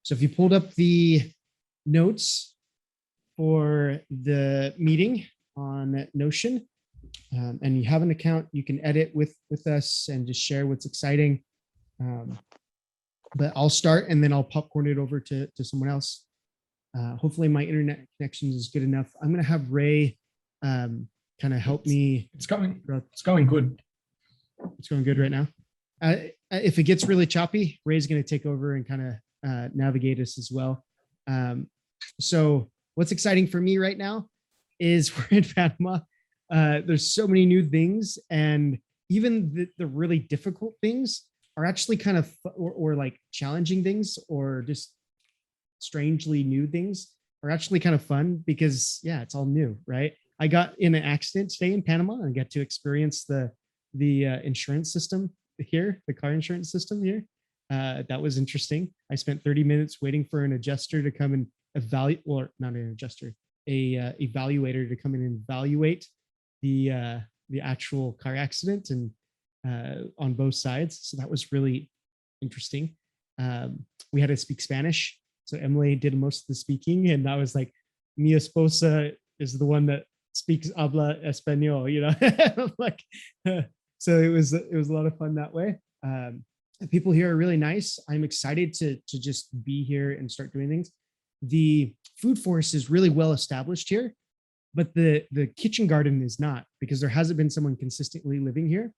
So if you pulled up the notes for the meeting on Notion, and you have an account, you can edit with us and just share what's exciting. But I'll start and then I'll popcorn it over to someone else. Hopefully my internet connection is good enough. I'm going to have Ray kind of help me. It's going good. It's going good right now. If it gets really choppy, Ray's going to take over and kind of navigate us as well. So what's exciting for me right now is we're in Panama. There's so many new things, and even the really difficult things are actually kind of, or like challenging things, or just strangely new things are actually kind of fun because yeah, it's all new, right? I got in an accident today in Panama and got to experience the insurance system here, the car insurance system here. That was interesting. I spent 30 minutes waiting for an adjuster to come and evaluate, or not an adjuster, a evaluator to come in and evaluate the actual car accident, and on both sides. So that was really interesting. We had to speak Spanish, so Emily did most of the speaking, and I was like, mi esposa is the one that speaks habla español, you know. Like, so it was a lot of fun that way. The people here are really nice. I'm excited to just be here and start doing things. The food forest is really well established here, but the kitchen garden is not, because there hasn't been someone consistently living here.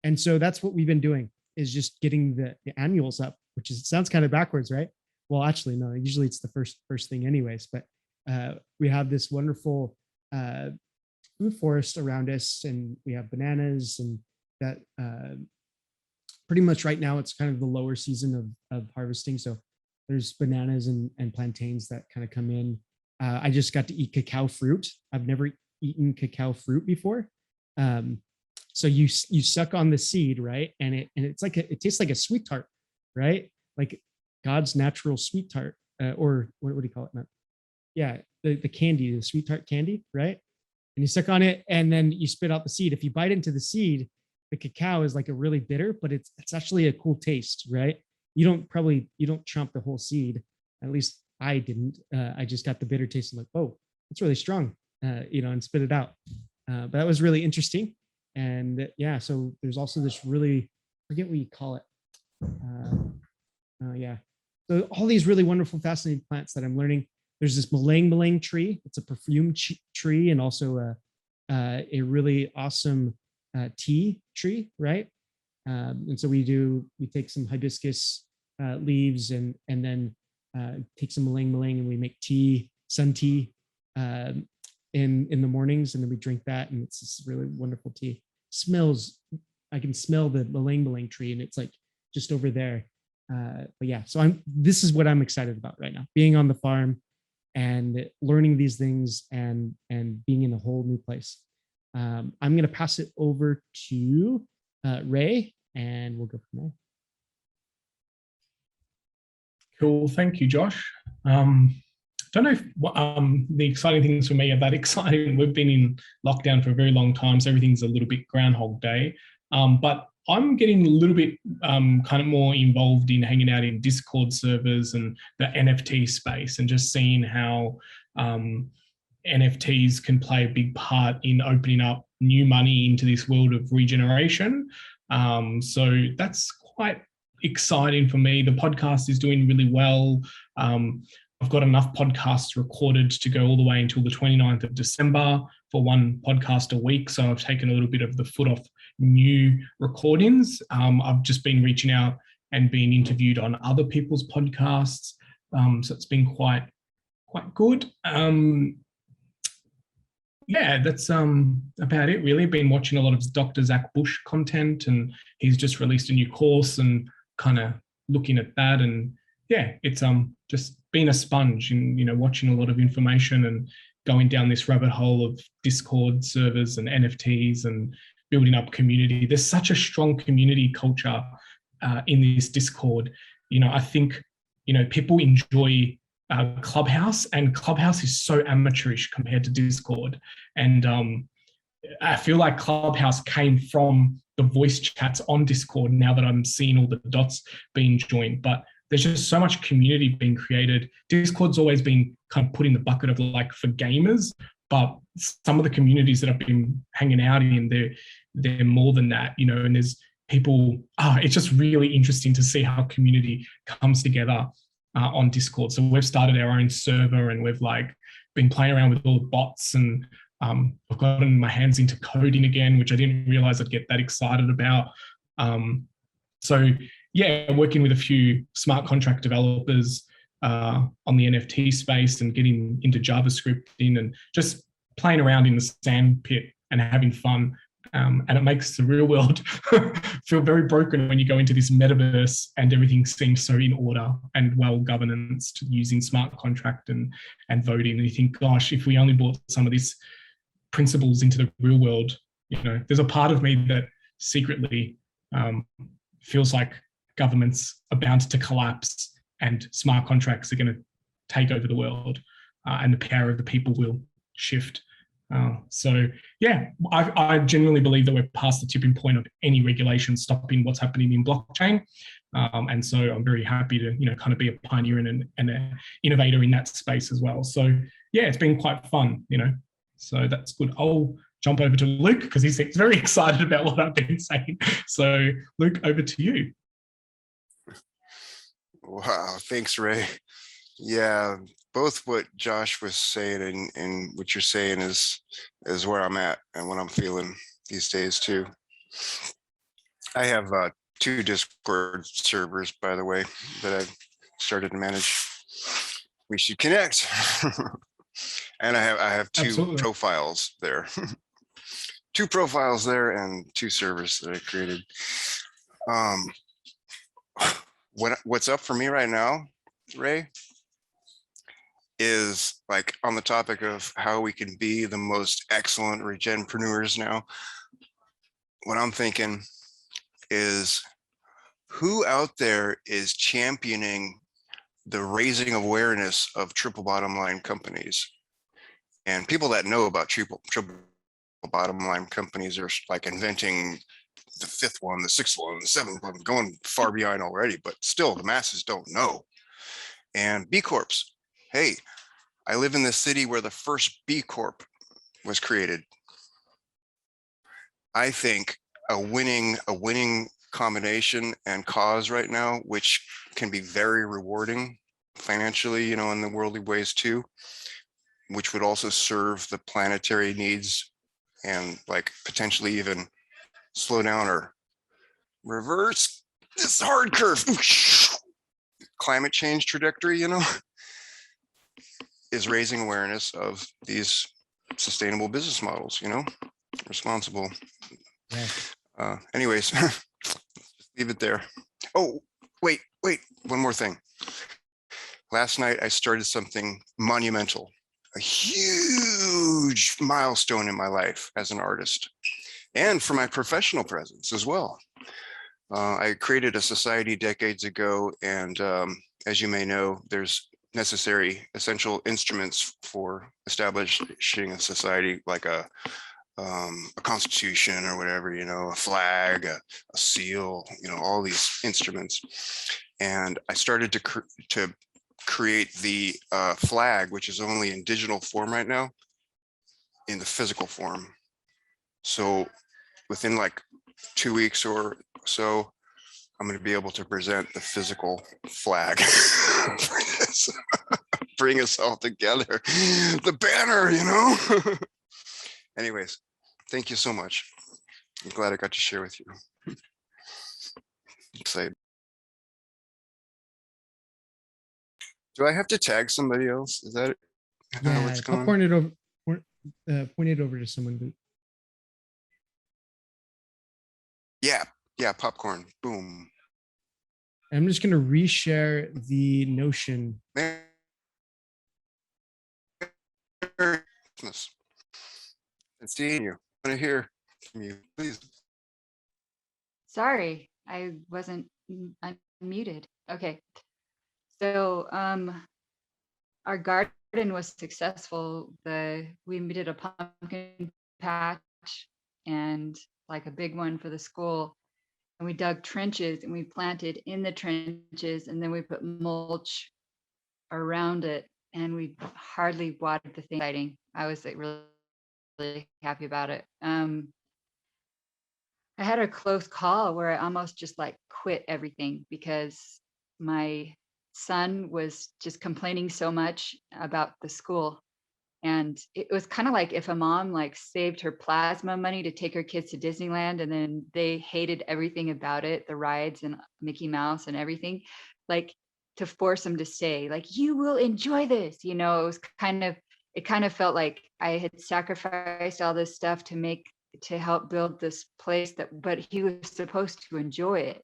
And so that's what we've been doing, is just getting the annuals up, which is, it sounds kind of backwards, right? Well, actually, no, usually it's the first thing anyways, but we have this wonderful food forest around us, and we have bananas, and that pretty much right now it's kind of the lower season of harvesting. So there's bananas and plantains that kind of come in. I just got to eat cacao fruit. I've never eaten cacao fruit before. So you suck on the seed, right? And it's like it tastes like a sweet tart, right? Like God's natural sweet tart, or what do you call it, Matt? Yeah, the candy, the sweet tart candy, right? And you suck on it, and then you spit out the seed. If you bite into the seed, the cacao is like a really bitter, but it's actually a cool taste, right? You don't chomp the whole seed. At least I didn't. I just got the bitter taste. I'm like, oh, it's really strong, and spit it out. But that was really interesting. And yeah, so there's also this really, I forget what you call it. Yeah. So all these really wonderful, fascinating plants that I'm learning. There's this Malang tree. It's a perfume tree, and also a really awesome tea tree, right? And so we take some hibiscus leaves and then take some Malang, and we make tea, sun tea, in the mornings, and then we drink that, and it's this really wonderful tea. Smells, I can smell the Malang tree, and it's like just over there. But yeah, so this is what I'm excited about right now, being on the farm and learning these things and being in a whole new place. I'm going to pass it over to Ray, and we'll go from there. Cool. Thank you, Josh. Don't know if the exciting things for me are that exciting. We've been in lockdown for a very long time, so everything's a little bit Groundhog Day. But I'm getting a little bit kind of more involved in hanging out in Discord servers and the NFT space, and just seeing how NFTs can play a big part in opening up new money into this world of regeneration. So that's quite exciting for me. The podcast is doing really well. I've got enough podcasts recorded to go all the way until the 29th of December for one podcast a week. So I've taken a little bit of the foot off new recordings. I've just been reaching out and being interviewed on other people's podcasts. So it's been quite good. Yeah, that's about it really. Been watching a lot of Dr. Zach Bush content, and he's just released a new course, and kind of looking at that. And yeah, it's just been a sponge and watching a lot of information and going down this rabbit hole of Discord servers and NFTs and building up community. There's such a strong community culture in this Discord. I think people enjoy Clubhouse, and Clubhouse is so amateurish compared to Discord. And I feel like Clubhouse came from the voice chats on Discord, now that I'm seeing all the dots being joined. But there's just so much community being created. Discord's always been kind of put in the bucket of like for gamers, but some of the communities that I've been hanging out in, they're more than that, you know, and there's people, it's just really interesting to see how community comes together on Discord. So we've started our own server, and we've like been playing around with all the bots, and I've gotten my hands into coding again, which I didn't realize I'd get that excited about. So yeah, working with a few smart contract developers on the NFT space and getting into JavaScripting and just playing around in the sandpit and having fun. And it makes the real world feel very broken when you go into this metaverse and everything seems so in order and well governance using smart contract and voting. And you think, gosh, if we only brought some of these principles into the real world, you know, there's a part of me that secretly feels like governments are bound to collapse and smart contracts are going to take over the world, and the power of the people will shift. So yeah, I genuinely believe that we're past the tipping point of any regulation stopping what's happening in blockchain. And so I'm very happy to, you know, kind of be a pioneer and an innovator in that space as well. So yeah, it's been quite fun, you know, so that's good. I'll jump over to Luke because he seems very excited about what I've been saying. So Luke, over to you. Wow, thanks, Ray. Yeah, both what Josh was saying and what you're saying is where I'm at and what I'm feeling these days too. I have 2 Discord servers, by the way, that I've started to manage. We should connect. And I have 2 Absolutely. profiles there. 2 profiles there and 2 servers that I created. What's up for me right now, Ray, is like on the topic of how we can be the most excellent regenpreneurs now. What I'm thinking is, who out there is championing the raising awareness of triple bottom line companies? And people that know about triple bottom line companies are like inventing the 5th one, the 6th one, the 7th one, going far behind already, but still the masses don't know. And B Corps. Hey, I live in the city where the first B Corp was created. I think a winning combination and cause right now, which can be very rewarding financially, you know, in the worldly ways too, which would also serve the planetary needs and like potentially even slow down or reverse this hard curve climate change trajectory, you know, is raising awareness of these sustainable business models, you know, responsible. Yeah. Anyways, leave it there. Oh, wait, one more thing. Last night I started something monumental, a huge milestone in my life as an artist and for my professional presence as well. I created a society decades ago, and as you may know, there's necessary essential instruments for establishing a society, like a constitution or whatever, you know, a flag, a seal, you know, all these instruments. And I started to create the flag, which is only in digital form right now, in the physical form. So within like 2 weeks or so, I'm going to be able to present the physical flag. Bring us all together. The banner, you know? Anyways, thank you so much. I'm glad I got to share with you. Excited. Do I have to tag somebody else? Is that Yeah, what's going on? Point it over to someone, Luke. Yeah, popcorn. Boom. I'm just going to reshare the Notion. Merry Christmas. And seeing you. I want to hear from you, please. Sorry, I wasn't unmuted. Okay. So our garden was successful. We did a pumpkin patch and like a big one for the school. we dug trenches and we planted in the trenches, and then we put mulch around it, and we hardly watered the thing. Exciting. I was like really, really happy about it. I had a close call where I almost just like quit everything because my son was just complaining so much about the school. And it was kind of like if a mom like saved her plasma money to take her kids to Disneyland, and then they hated everything about it, the rides and Mickey Mouse and everything, like to force them to stay, like, you will enjoy this. It was it kind of felt like I had sacrificed all this stuff to help build this place but he was supposed to enjoy it.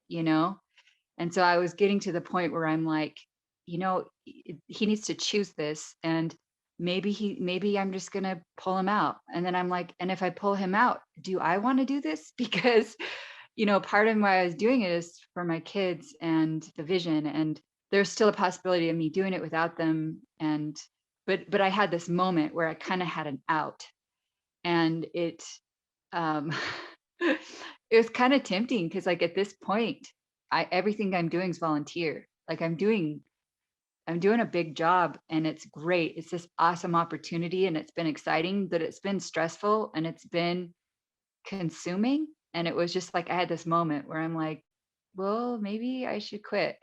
And so I was getting to the point where I'm like, he needs to choose this, and maybe I'm just going to pull him out. And then I'm like, and if I pull him out, do I want to do this? Because, part of why I was doing it is for my kids and the vision, and there's still a possibility of me doing it without them. But I had this moment where I kind of had an out, and um, it was kind of tempting because like at this point, everything I'm doing is volunteer. Like I'm doing a big job, and it's great. It's this awesome opportunity, and it's been exciting, but it's been stressful and it's been consuming. And it was just like I had this moment where I'm like, well, maybe I should quit.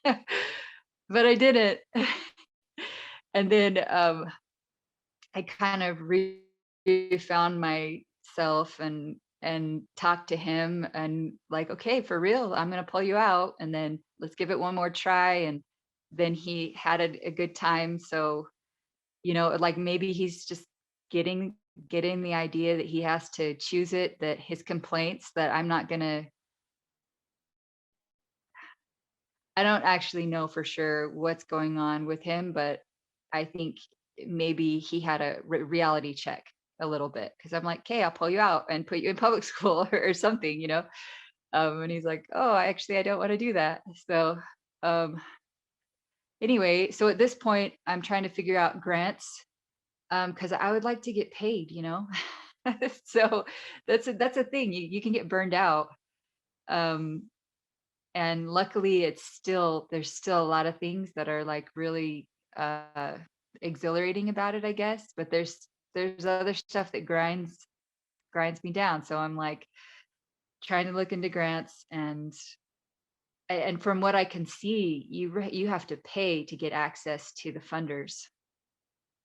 But I didn't. And then I kind of found myself and talked to him, and like, okay, for real, I'm going to pull you out, and then let's give it one more try. And then he had a good time. So, like maybe he's just getting the idea that he has to choose it, that his complaints, that I'm not going to, I don't actually know for sure what's going on with him, but I think maybe he had a reality check a little bit, because I'm like, okay, I'll pull you out and put you in public school or something. And he's like, oh, I don't want to do that. So anyway, so at this point, I'm trying to figure out grants, because I would like to get paid. So that's a thing. You can get burned out. And luckily there's still a lot of things that are like really exhilarating about it, I guess. But there's other stuff that grinds me down. So I'm like trying to look into grants, and from what I can see, you have to pay to get access to the funders.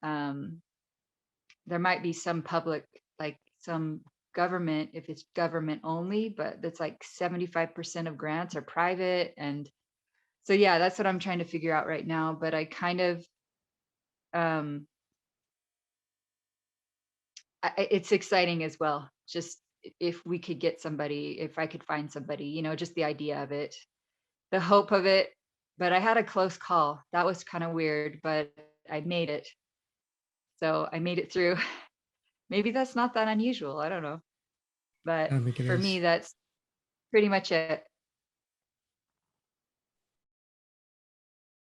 There might be some public, like some government, if it's government only, but that's like 75% of grants are private. And so, yeah, that's what I'm trying to figure out right now. But I kind of, it's exciting as well. Just if we could get somebody, if I could find somebody, just the idea of it, the hope of it. But I had a close call. That was kind of weird, but I made it. So I made it through. Maybe that's not that unusual. I don't know. But I don't think it for is. me, that's pretty much it.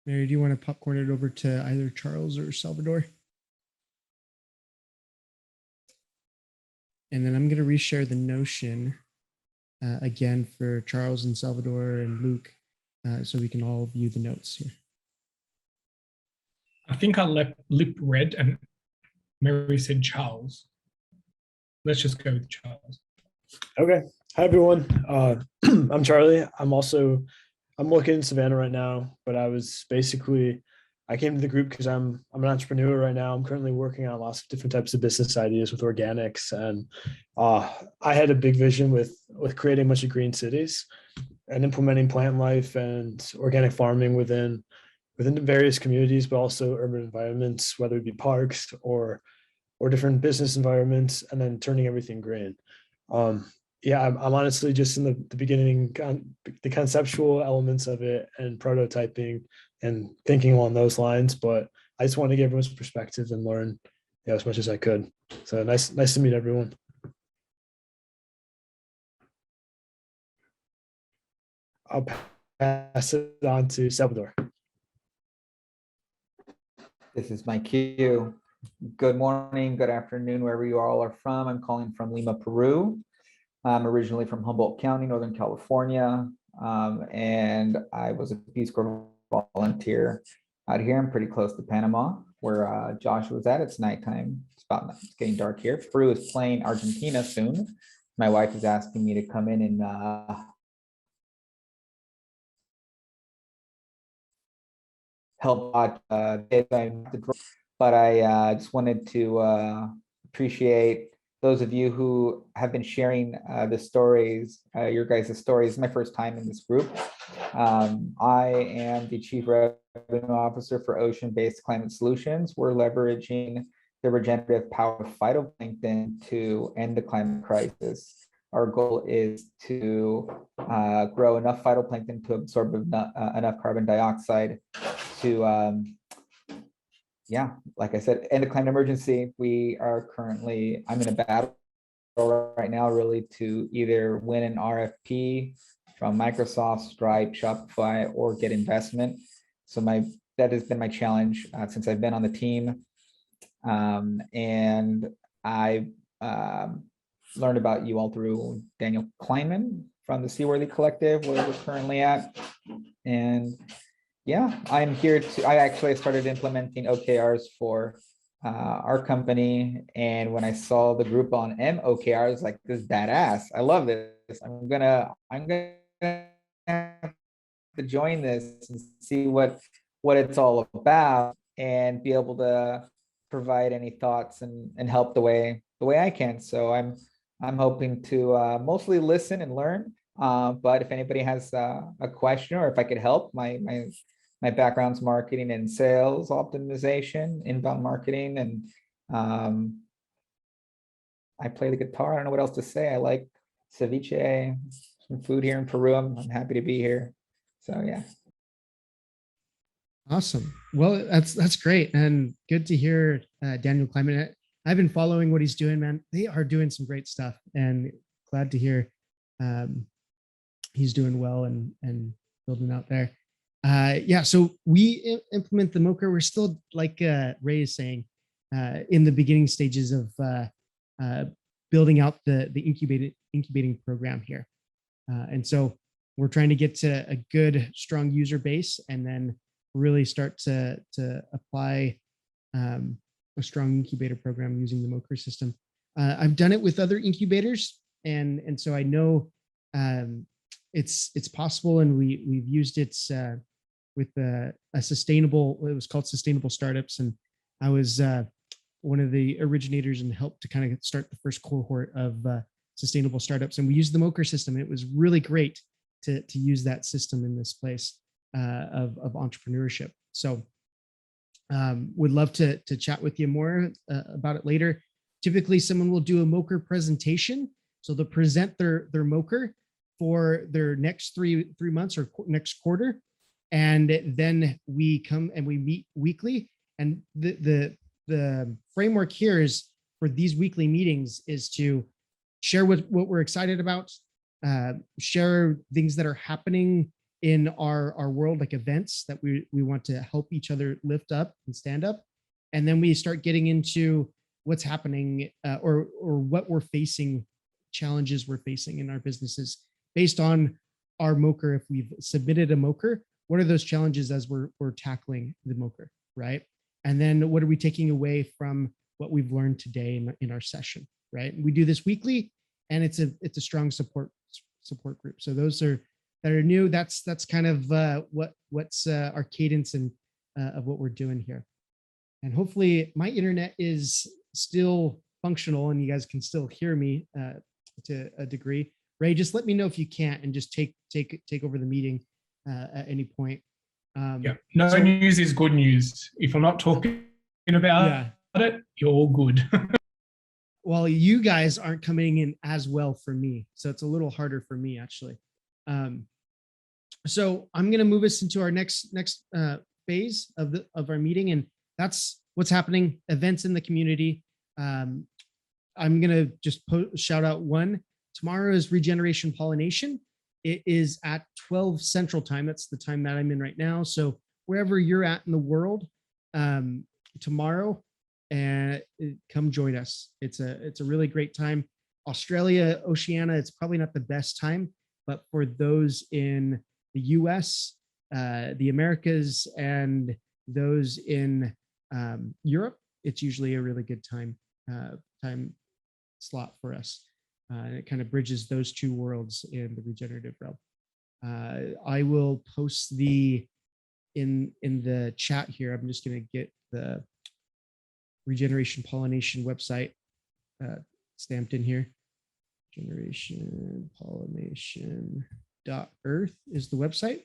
Mary, do you want to popcorn it over to either Charles or Salvador? And then I'm going to reshare the Notion again for Charles and Salvador and Luke, so we can all view the notes here. I think I lip read and Mary said Charles. Let's just go with Charles. Okay. Hi, everyone. I'm Charlie. I'm working in Savannah right now, but I came to the group because I'm an entrepreneur right now. I'm currently working on lots of different types of business ideas with organics. And I had a big vision with creating a bunch of green cities and implementing plant life and organic farming within the various communities, but also urban environments, whether it be parks or different business environments, and then turning everything green. Yeah, I'm honestly just in the beginning, the conceptual elements of it and prototyping and thinking along those lines. But I just wanted to get everyone's perspective and learn as much as I could. So nice to meet everyone. I'll pass it on to Salvador. This is my cue. Good morning, good afternoon, wherever you all are from. I'm calling from Lima, Peru. I'm originally from Humboldt County, Northern California, and I was a Peace Corps volunteer out here. I'm pretty close to Panama, where Josh was at. It's nighttime. It's getting dark here. Peru is playing Argentina soon. My wife is asking me to come in and help watch. But I just wanted to appreciate those of you who have been sharing the stories, your guys' stories. It's my first time in this group. I am the Chief Revenue Officer for Ocean-Based Climate Solutions. We're leveraging the regenerative power of phytoplankton to end the climate crisis. Our goal is to grow enough phytoplankton to absorb enough carbon dioxide to yeah, like I said, end the climate emergency. We are currently, I'm in a battle right now, really, to either win an RFP from Microsoft, Stripe, Shopify, or get investment. So that has been my challenge since I've been on the team. And I learned about you all through Daniel Kleinman from the Seaworthy Collective, where we're currently at. And yeah, I'm here I actually started implementing OKRs for our company. And when I saw the group on OKRs, I was like, this is badass. I love this. I'm gonna have to join this and see what it's all about and be able to provide any thoughts and help the way I can. So I'm hoping to mostly listen and learn. But if anybody has a question, or if I could help, my background's marketing and sales optimization, inbound marketing, and I play the guitar. I don't know what else to say. I like ceviche, some food here in Peru. I'm happy to be here. So yeah. Awesome. Well, that's great and good to hear Daniel Kleinman. I've been following what he's doing, man. They are doing some great stuff, and glad to hear he's doing well and building out there. Yeah, so we implement the MOCR. We're still, like Ray is saying, in the beginning stages of building out the incubating program here. And so we're trying to get to a good, strong user base, and then really start to apply a strong incubator program using the MOCR system. I've done it with other incubators, and so I know it's possible, and we've used it with a sustainable. It was called Sustainable Startups, and I was one of the originators and helped to kind of start the first cohort of sustainable startups. And we used the MOCR system, and it was really great to use that system in this place of entrepreneurship. So would love to chat with you more about it later. Typically, someone will do a MOCR presentation. So they'll present their MOCR for their next three months or next quarter. And then we come and we meet weekly. And the framework here is for these weekly meetings is to share what we're excited about, share things that are happening in our world, like events that we want to help each other lift up and stand up. And then we start getting into what's happening or what we're facing, challenges we're facing in our businesses based on our MOCR. If we've submitted a MOCR, what are those challenges as we're tackling the MOCR, right? And then what are we taking away from what we've learned today in our session, right? And we do this weekly, and it's a strong support group. So those that are new, that's kind of what's our cadence and of what we're doing here. And hopefully my internet is still functional and you guys can still hear me to a degree. Ray, just let me know if you can't, and just take over the meeting at any point. Yeah, no news is good news. If I'm not talking about it, you're all good. Well, you guys aren't coming in as well for me, so it's a little harder for me actually. So I'm going to move us into our next phase of our meeting, and that's what's happening, events in the community. I'm going to just shout out one. Tomorrow is Regeneration Pollination. It is at 12 Central Time. That's the time that I'm in right now. So wherever you're at in the world, tomorrow, and come join us. It's a really great time. Australia, Oceania, it's probably not the best time, but for those in the US, the Americas, and those in Europe, it's usually a really good time slot for us. It kind of bridges those two worlds in the regenerative realm. I will post in the chat here. I'm just going to get the Regeneration Pollination website stamped in here. generationpollination.earth is the website.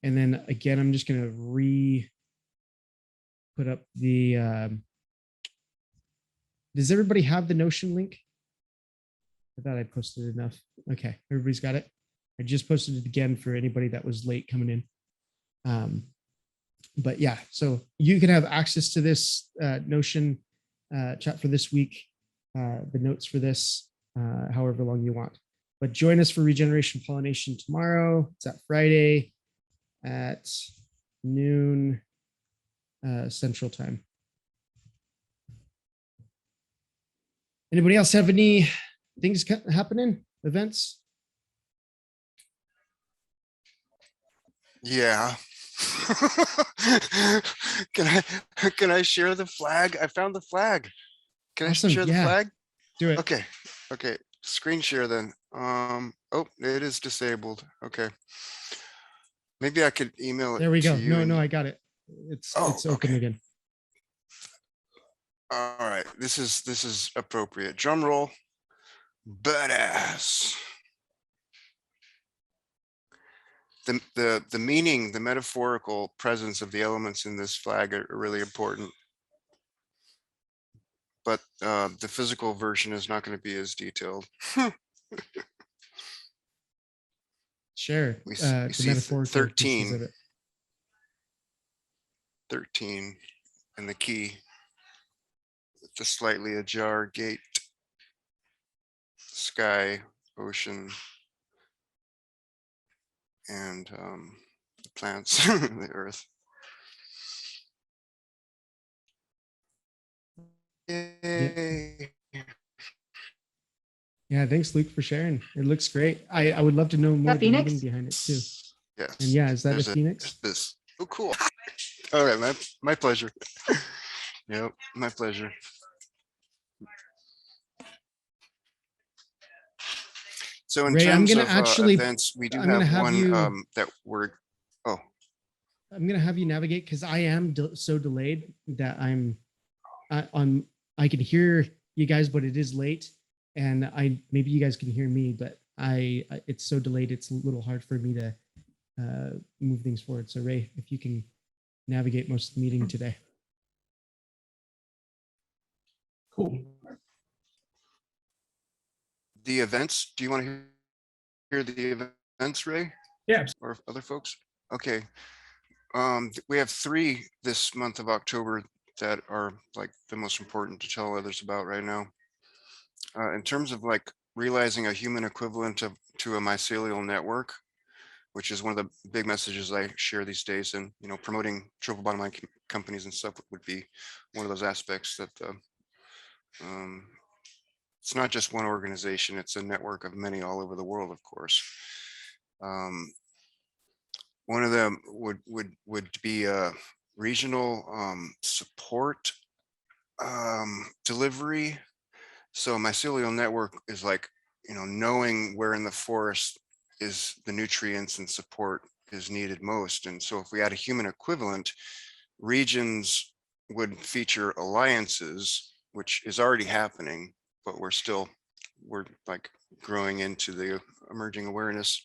And then again, I'm just going to put up the, does everybody have the Notion link? I thought I posted enough. Okay, everybody's got it. I just posted it again for anybody that was late coming in. But yeah, so you can have access to this Notion chat for this week, the notes for this, however long you want. But join us for Regeneration Pollination tomorrow. It's at Friday at noon Central Time. Anybody else have any things happening, events? Yeah. Can I share the flag? I found the flag. Can Awesome, I share the yeah. flag? Do it. Okay. Screen share then. Oh, it is disabled. Okay. Maybe I could email it. There we go. to you No, I got it. It's open okay. again. All right. This is appropriate. Drum roll. Badass. The meaning, the metaphorical presence of the elements in this flag are really important. But the physical version is not going to be as detailed. Sure. We The see metaphorical pieces of 13. it. 13 and the key with the slightly ajar gate, sky, ocean, and the plants, the earth. Yay. Yeah, thanks, Luke, for sharing. It looks great. I would love to know more of the Phoenix? meaning behind it too. Yes. And yeah, is that There's a Phoenix? This. Oh, cool. All right, my pleasure. Yep, my pleasure. So in Ray, I'm terms gonna of actually- events, we do I'm gonna have have one you- that we're, I'm gonna have you navigate because I am so delayed that I can hear you guys, but it is late, and maybe you guys can hear me, but it's so delayed it's a little hard for me to move things forward. So Ray, if you can navigate most of the meeting today. Cool. the events. Do you want to hear the events, Ray? Yeah. Or other folks? Okay. We have 3 this month of October that are like the most important to tell others about right now. In terms of like realizing a human equivalent to a mycelial network, which is one of the big messages I share these days, and promoting triple bottom line companies and stuff would be one of those aspects that it's not just one organization, it's a network of many all over the world, of course. One of them would be a regional support delivery. So a mycelial network is like, knowing where in the forest is the nutrients and support is needed most. And so if we had a human equivalent, regions would feature alliances, which is already happening, but we're like growing into the emerging awareness.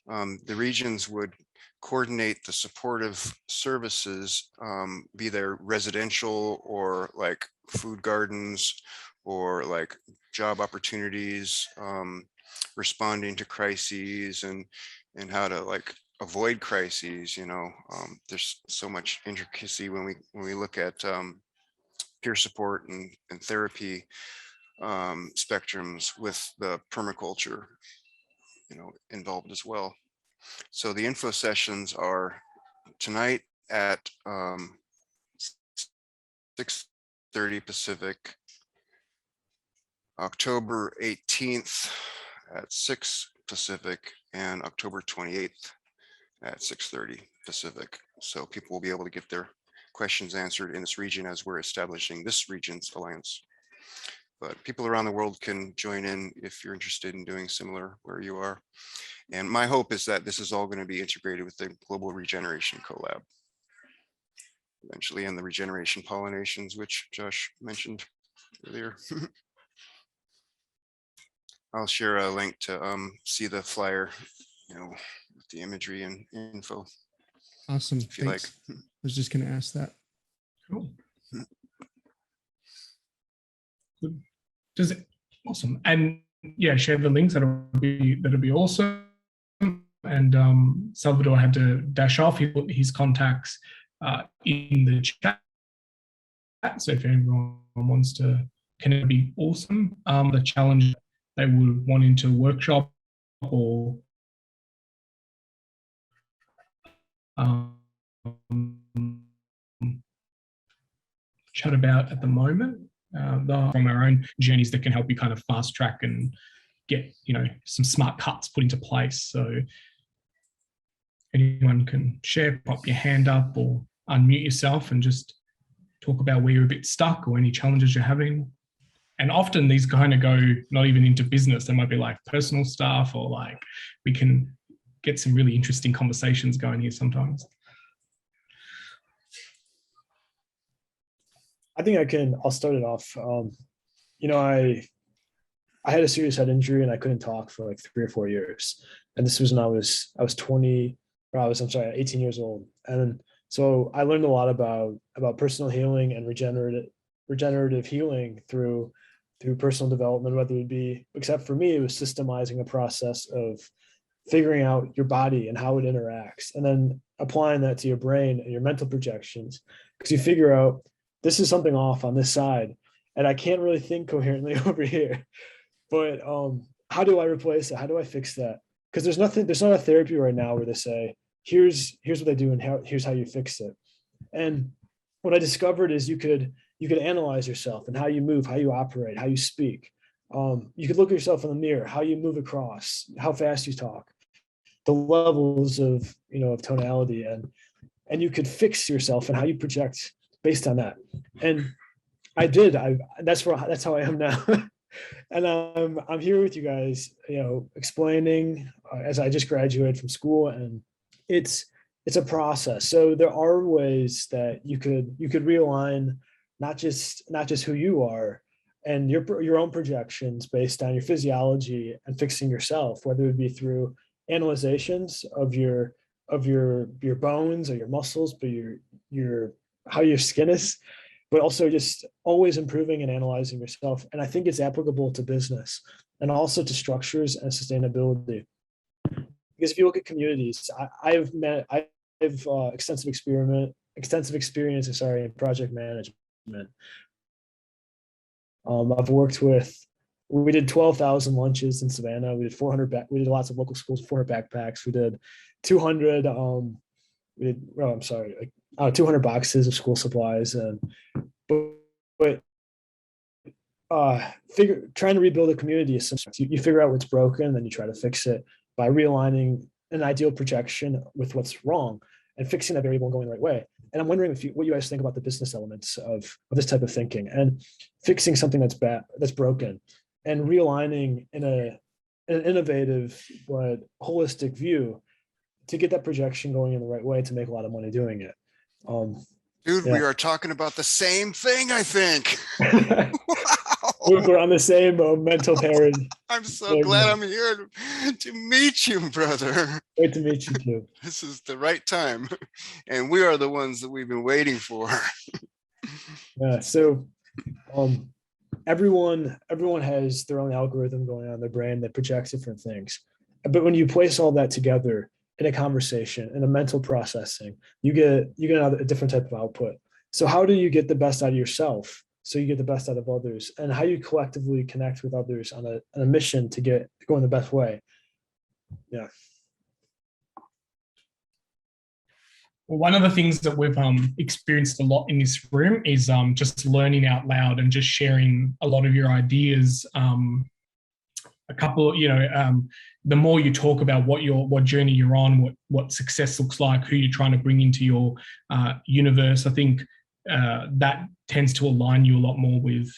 The regions would coordinate the supportive services, be there residential or like food gardens or like job opportunities, responding to crises and how to like avoid crises. There's so much intricacy when we look at peer support and therapy spectrums with the permaculture involved as well. So the info sessions are tonight at 6:30 Pacific, October 18th at 6 Pacific and October 28th at 6:30 Pacific. So people will be able to get their questions answered in this region as we're establishing this region's alliance. But people around the world can join in if you're interested in doing similar where you are. And my hope is that this is all going to be integrated with the Global Regeneration Collab eventually, and the regeneration pollinations, which Josh mentioned earlier. I'll share a link to see the flyer, with the imagery and info. Awesome. If you Thanks. I was just going to ask that. Cool. Good. Does it? Awesome. And yeah, share the links. That'll be awesome. And Salvador had to dash off. He put his contacts in the chat. So if anyone wants to, can it be awesome? The challenge they would want into workshop or chat about at the moment, from our own journeys that can help you kind of fast track and get, some smart cuts put into place. So anyone can share, pop your hand up or unmute yourself and just talk about where you're a bit stuck or any challenges you're having. And often these kind of go not even into business. They might be like personal stuff, or like we can get some really interesting conversations going here sometimes. I think I'll start it off. I had a serious head injury and I couldn't talk for like 3 or 4 years. And this was when I was 18 years old. And so I learned a lot about personal healing and regenerative healing through personal development, whether it be, except for me, it was systemizing a process of figuring out your body and how it interacts, and then applying that to your brain and your mental projections, because you figure out this is something off on this side and I can't really think coherently over here. But how do I replace it? How do I fix that? Because there's not a therapy right now where they say, here's what they do and here's how you fix it. And what I discovered is you could analyze yourself and how you move, how you operate, how you speak. You could look at yourself in the mirror, how you move across, how fast you talk, the levels of tonality, and you could fix yourself and how you project based on that. And I did. That's how I am now. And I'm here with you guys, explaining as I just graduated from school, and it's a process. So there are ways that you could realign not just who you are and your own projections based on your physiology and fixing yourself, whether it be through analyzations of your bones or your muscles, but your how your skin is, but also just always improving and analyzing yourself. And I think it's applicable to business and also to structures and sustainability. Because if you look at communities, I have extensive experience in project management. I've worked with, we did 12,000 lunches in Savannah. We did we did lots of local schools, 400 backpacks. We did 200, 200 boxes of school supplies. And, but trying to rebuild a community is sometimes you figure out what's broken, then you try to fix it by realigning an ideal projection with what's wrong and fixing that variable and going the right way. And I'm wondering what you guys think about the business elements of this type of thinking and fixing something that's broken, and realigning in an innovative but holistic view to get that projection going in the right way to make a lot of money doing it. Dude, yeah. We are talking about the same thing, I think. We're on the same mental parent. I'm so glad I'm here to meet you, brother. Great to meet you too. This is the right time. And we are the ones that we've been waiting for. Yeah. So everyone has their own algorithm going on in their brain that projects different things. But when you place all that together in a conversation, in a mental processing, you get a different type of output. So how do you get the best out of yourself so you get the best out of others, and how you collectively connect with others on a mission to go in the best way? Yeah. Well, one of the things that we've experienced a lot in this room is just learning out loud and just sharing a lot of your ideas. A couple, the more you talk about what journey you're on, what success looks like, who you're trying to bring into your universe, I think that tends to align you a lot more with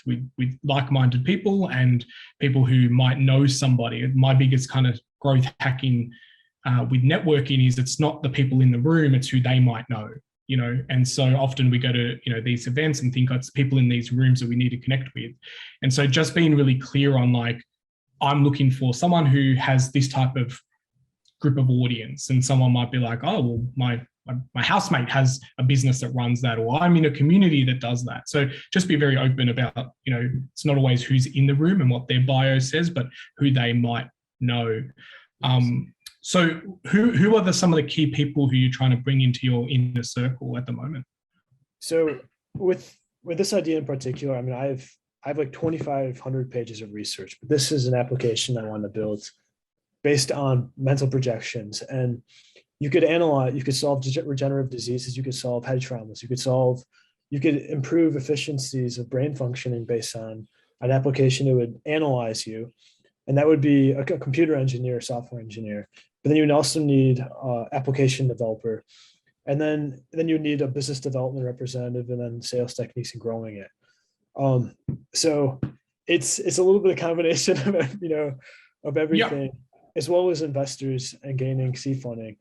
like-minded people and people who might know somebody. My biggest kind of growth hacking with networking is it's not the people in the room, it's who they might know, and so often we go to, these events and think it's people in these rooms that we need to connect with. And so just being really clear on like, I'm looking for someone who has this type of group of audience, and someone might be like, oh, well, my housemate has a business that runs that, or I'm in a community that does that. So just be very open about, it's not always who's in the room and what their bio says, but who they might know. So who are some of the key people who you're trying to bring into your inner circle at the moment? So with this idea in particular, I mean, I have like 2,500 pages of research, but this is an application I want to build based on mental projections. And you could solve regenerative diseases, you could solve head traumas, you could improve efficiencies of brain functioning based on an application that would analyze you. And that would be a computer engineer, software engineer. But then you would also need application developer. And then you need a business development representative, and then sales techniques and growing it. So it's a little bit of combination of everything, as well as investors and gaining seed funding.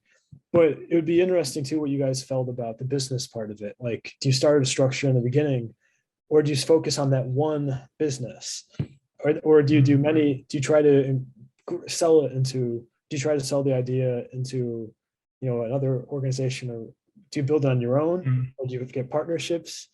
But it would be interesting too what you guys felt about the business part of it. Like, do you start a structure in the beginning, or do you focus on that one business, or do you do many? Do you try to sell it into? Do you try to sell the idea into, another organization, or do you build it on your own, or do you get partnerships?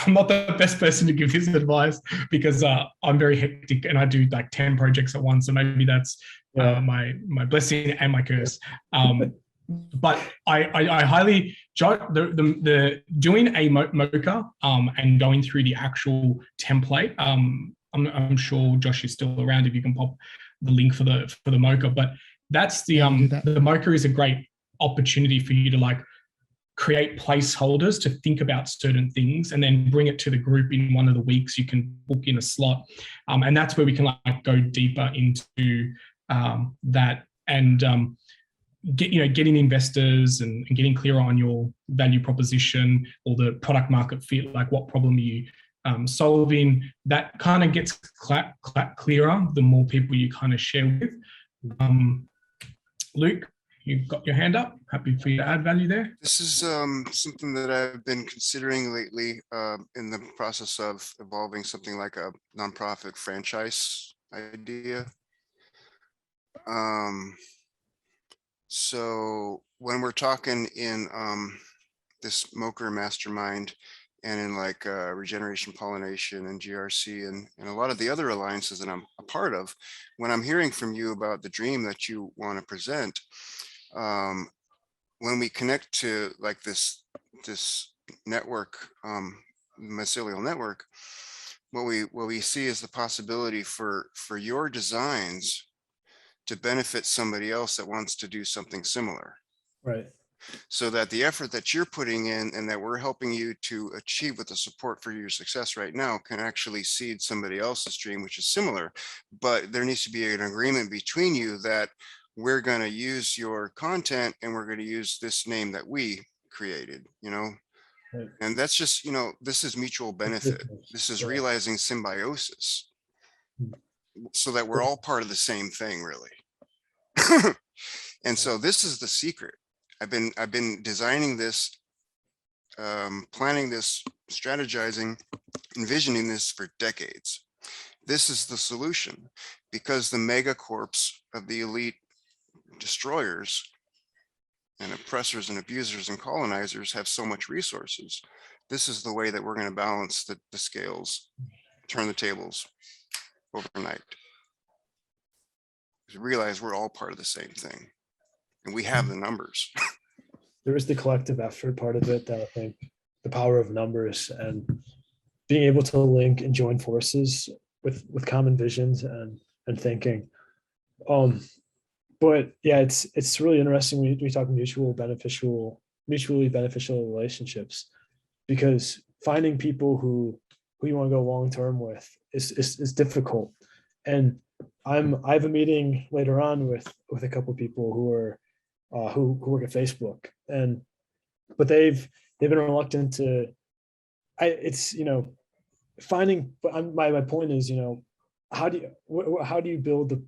I'm not the best person to give this advice because I'm very hectic and I do like 10 projects at once. So maybe that's my blessing and my curse. But I highly the doing a mocha and going through the actual template. I'm sure Josh is still around if you can pop the link for the mocha. But that's the mocha is a great opportunity for you to like create placeholders to think about certain things and then bring it to the group in one of the weeks. You can book in a slot, and that's where we can like go deeper into that and getting investors and getting clearer on your value proposition or the product market fit, like what problem are you solving. That kind of gets clearer the more people you kind of share with. Luke, you've got your hand up. Happy for you to add value there. This is something that I've been considering lately in the process of evolving something like a nonprofit franchise idea. So when we're talking in this Mocher mastermind and in like regeneration, pollination, and GRC, and a lot of the other alliances that I'm a part of, when I'm hearing from you about the dream that you want to present, when we connect to like this network, mycelial network, what we see is the possibility for your designs to benefit somebody else that wants to do something similar. Right. So that the effort that you're putting in and that we're helping you to achieve with the support for your success right now can actually seed somebody else's dream, which is similar. But there needs to be an agreement between you that we're going to use your content and we're going to use this name that we created, Right. And that's just, this is mutual benefit. This is realizing symbiosis so that we're all part of the same thing, really. And so this is the secret. I've been designing this, planning this, strategizing, envisioning this for decades. This is the solution, because the megacorps of the elite destroyers and oppressors and abusers and colonizers have so much resources. This is the way that we're going to balance the scales, turn the tables overnight. To realize we're all part of the same thing, and we have the numbers. There is the collective effort part of it that I think the power of numbers and being able to link and join forces with common visions and thinking. But yeah, it's really interesting. We talk mutual beneficial mutually beneficial relationships, because finding people who you want to go long term with is difficult. And I have a meeting later on with a couple of people who are who work at Facebook, but they've been reluctant to. It's finding. But my point is, how do you build the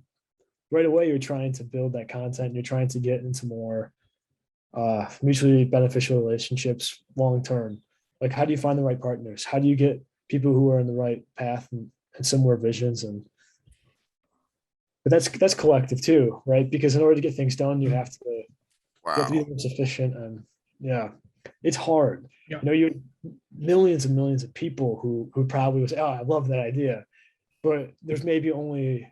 right away? You're trying to build that content. You're trying to get into more mutually beneficial relationships long term. Like, how do you find the right partners? How do you get people who are in the right path and similar visions? But that's collective too, right? Because in order to get things done, you have to be Wow. the most efficient. And yeah, it's hard. Yeah. You millions and millions of people who probably would say, "Oh, I love that idea," but there's maybe only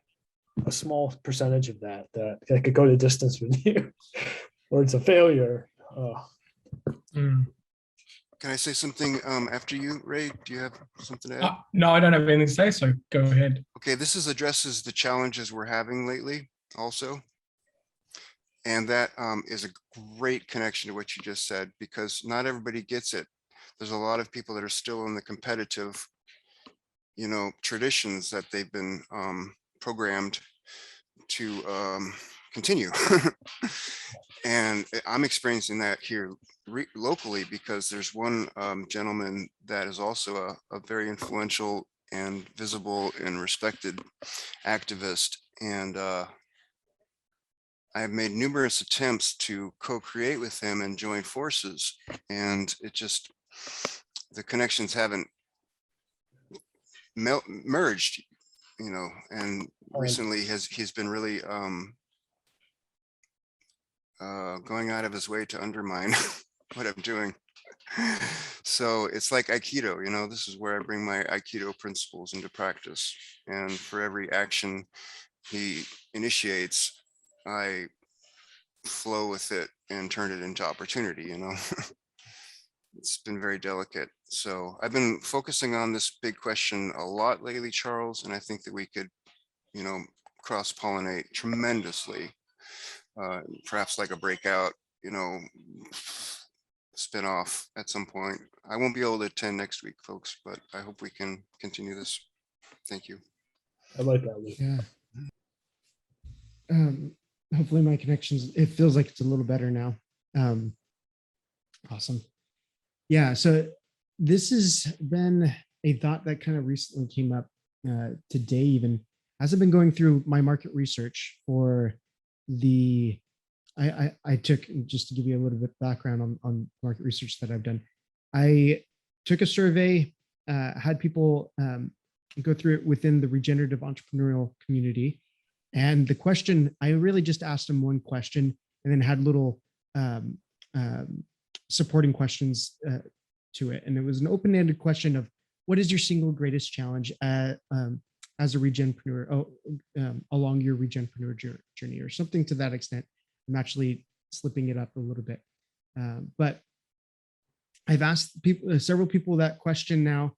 a small percentage of that could go the distance with you, or it's a failure. Mm. Can I say something after you, Ray? Do you have something to add? No, I don't have anything to say, so go ahead. Okay, this addresses the challenges we're having lately also. And that is a great connection to what you just said, because not everybody gets it. There's a lot of people that are still in the competitive, traditions that they've been programmed to continue. And I'm experiencing that here locally, because there's one gentleman that is also a very influential and visible and respected activist. And I've made numerous attempts to co-create with him and join forces, and the connections haven't merged, and recently he's been really going out of his way to undermine what I'm doing. So it's like Aikido, this is where I bring my Aikido principles into practice. And for every action he initiates, I flow with it and turn it into opportunity. It's been very delicate. So I've been focusing on this big question a lot lately, Charles, and I think that we could, cross-pollinate tremendously, perhaps like a breakout, spin-off at some point. I won't be able to attend next week, folks, but I hope we can continue this. Thank you. I like that, Luke. Yeah. Hopefully my connections, it feels like it's a little better now. Awesome. Yeah. So this has been a thought that kind of recently came up today, even as I've been going through my market research for I took, just to give you a little bit of background on market research that I've done. I took a survey, had people go through it within the regenerative entrepreneurial community. And the question, I really just asked them one question and then had little supporting questions to it. And it was an open-ended question of, what is your single greatest challenge as a regenpreneur along your regenpreneur journey, or something to that extent? I'm actually slipping it up a little bit. But I've asked several people that question now,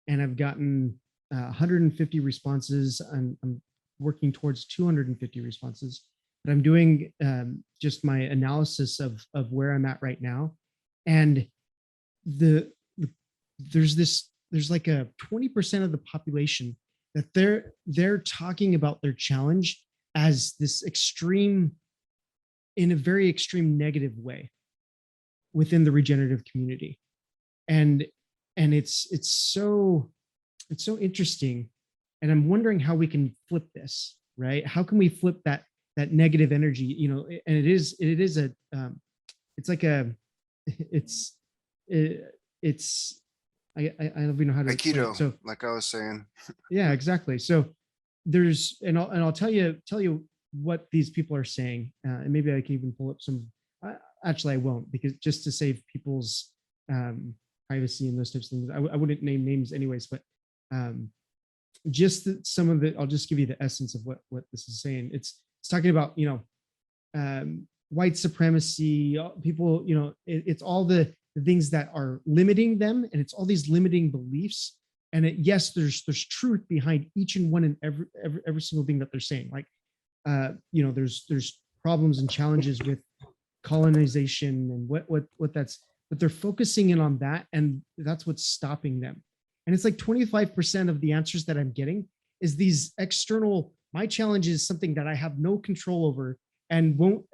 and I've gotten 150 responses. I'm working towards 250 responses, but I'm doing just my analysis of where I'm at right now. And there's like a 20% of the population that they're talking about their challenge as this extreme, in a very extreme negative way within the regenerative community. And it's so interesting. And I'm wondering how we can flip this, right? How can we flip that negative energy, and it's I don't even know how to explain Aikido, it. So like I was saying. yeah, exactly. So there's, and I'll tell you what these people are saying, and maybe I can even pull up some. Actually, I won't, because just to save people's privacy and those types of things, I wouldn't name names anyways. But just some of the, I'll just give you the essence of what this is saying. It's talking about white supremacy, people. It's all the things that are limiting them, and it's all these limiting beliefs. And yes, there's truth behind each and one and every single thing that they're saying. Like, there's problems and challenges with colonization and what that's, but they're focusing in on that, and that's what's stopping them. And it's like 25% of the answers that I'm getting is these external. My challenge is something that I have no control over, and won't,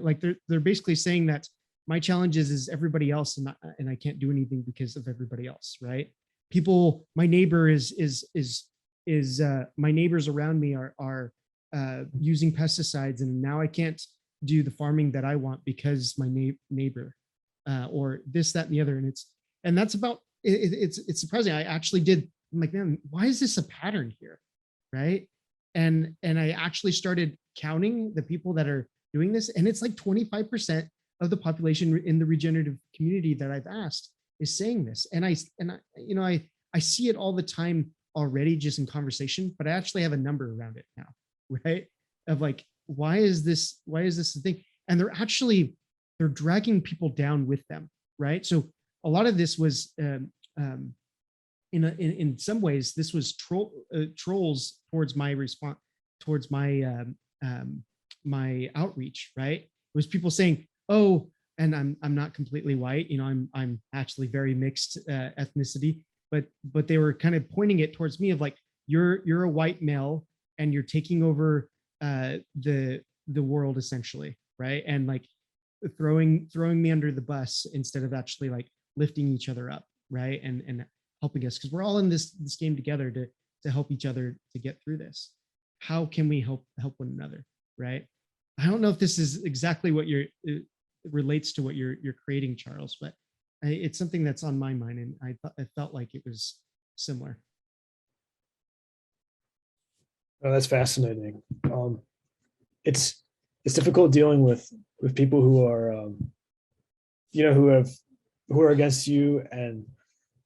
like they're basically saying that my challenge is everybody else, and I can't do anything because of everybody else, right? People, my neighbor my neighbors around me are using pesticides, and now I can't do the farming that I want because my neighbor, or this, that, and the other. And that's about it. It's surprising. I actually did. I'm like, man, why is this a pattern here, right? And I actually started counting the people that are doing this, and it's like 25% of the population in the regenerative community that I've asked is saying this. And I see it all the time already, just in conversation, but I actually have a number around it now, right? Of like, why is this the thing? And they're dragging people down with them, right? So a lot of this was in some ways, this was trolls towards my response, towards my my outreach, right? It was people saying, oh, and I'm not completely white, I'm actually very mixed ethnicity, but they were kind of pointing it towards me of like, you're a white male and you're taking over the world essentially, right? And like throwing me under the bus instead of actually like lifting each other up, right? And helping us, because we're all in this game together to help each other to get through this. How can we help one another, right? I don't know if this is exactly what it relates to what you're creating, Charles, but it's something that's on my mind, and I felt like it was similar. Oh, that's fascinating. It's difficult dealing with people who are, who are against you, and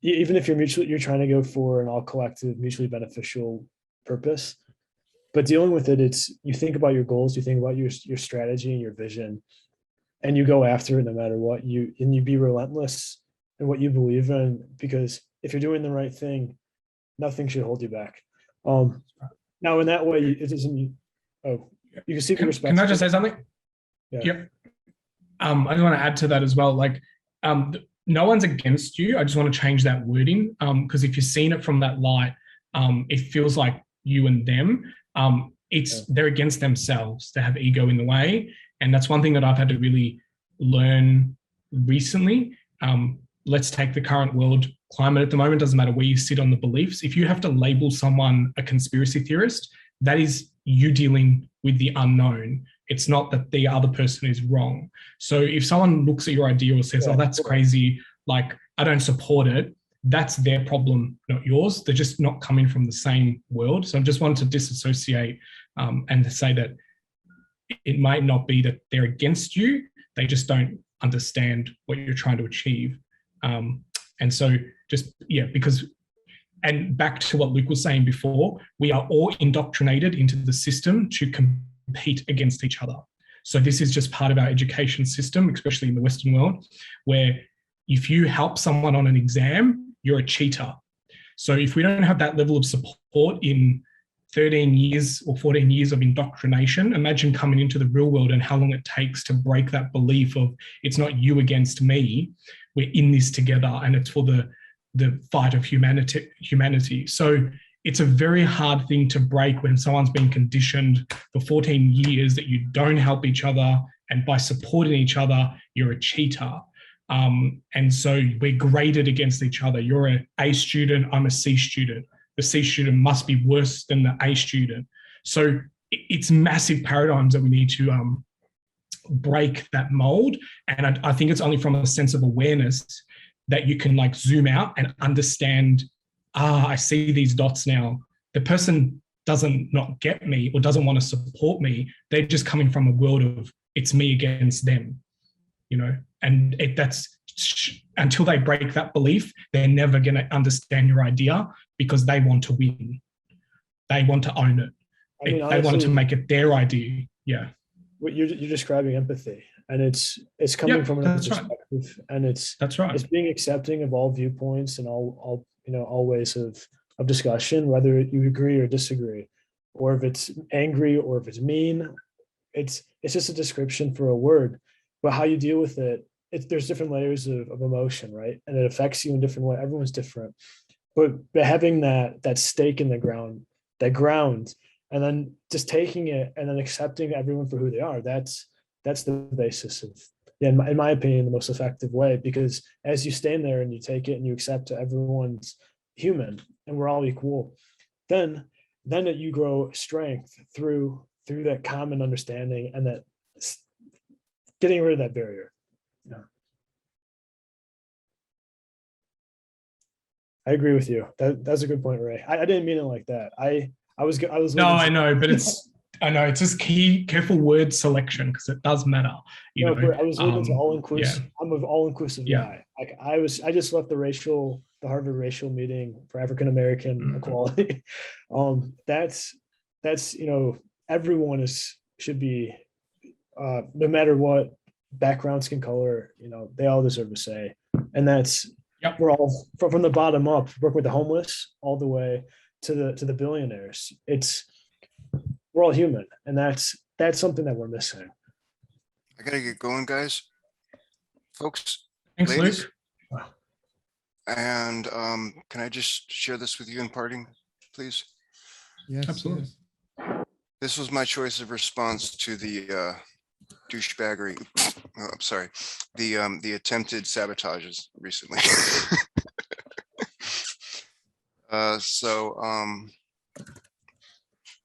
even if you're trying to go for an all collective, mutually beneficial purpose, but dealing with it, you think about your goals, you think about your strategy and your vision, and you go after it no matter what. You be relentless in what you believe in, because if you're doing the right thing, nothing should hold you back. Now in that way, it isn't. Oh, you can see the respect. Can I just say something? Yeah. Yep. I just want to add to that as well. Like, no one's against you. I just want to change that wording, because if you're seeing it from that light, it feels like you and them. They're against themselves. They have ego in the way, and that's one thing that I've had to really learn recently. Let's take the current world climate at the moment. Doesn't matter where you sit on the beliefs. If you have to label someone a conspiracy theorist, that is you dealing with the unknown. It's not that the other person is wrong. So if someone looks at your idea or says, oh, that's crazy, like, I don't support it, that's their problem, not yours. They're just not coming from the same world. So I just wanted to disassociate and to say that it might not be that they're against you. They just don't understand what you're trying to achieve. And so and back to what Luke was saying before, we are all indoctrinated into the system to compete against each other. So this is just part of our education system, especially in the Western world, where if you help someone on an exam, you're a cheater. So if we don't have that level of support in 13 years or 14 years of indoctrination, imagine coming into the real world and how long it takes to break that belief of it's not you against me, we're in this together, and it's for the fight of humanity. So it's a very hard thing to break when someone's been conditioned for 14 years that you don't help each other, and by supporting each other, you're a cheater. And so we're graded against each other. You're an A student, I'm a C student. The C student must be worse than the A student. So it's massive paradigms that we need to break that mold. And I think it's only from a sense of awareness that you can like zoom out and understand, I see these dots now. The person doesn't not get me or doesn't want to support me. They're just coming from a world of it's me against them, and that's until they break that belief, they're never going to understand your idea because they want to win. They want to own it. They honestly, wanted to make it their idea. Yeah. What you're describing empathy, and it's coming from another perspective, right. And that's right. It's being accepting of all viewpoints and all ways of discussion, whether you agree or disagree, or if it's angry or if it's mean. It's just a description for a word, but how you deal with it, there's different layers of emotion, right? And it affects you in different ways. Everyone's different. But having that stake in the ground, that ground, and then just taking it and then accepting everyone for who they are, that's the basis of, yeah, in my opinion, the most effective way. Because as you stand there and you take it and you accept everyone's human and we're all equal, then you grow strength through that common understanding and that getting rid of that barrier. Yeah. I agree with you. That's a good point, Ray. I didn't mean it like that. I was No, I know, but I know it's just careful word selection because it does matter. You know, I was looking to all inclusive. yeah. I'm an all inclusive guy. Like I just left the Harvard racial meeting for African American equality. That's everyone should be, no matter what background, skin color, they all deserve a say. And that's, we're all from the bottom up, work with the homeless all the way to the billionaires. We're all human, and that's something that we're missing. I gotta get going, guys, folks. Thanks, ladies. Luke. And can I just share this with you in parting, please? Yes, absolutely. Yes. This was my choice of response to the douchebaggery. Oh, I'm sorry, the attempted sabotages recently. So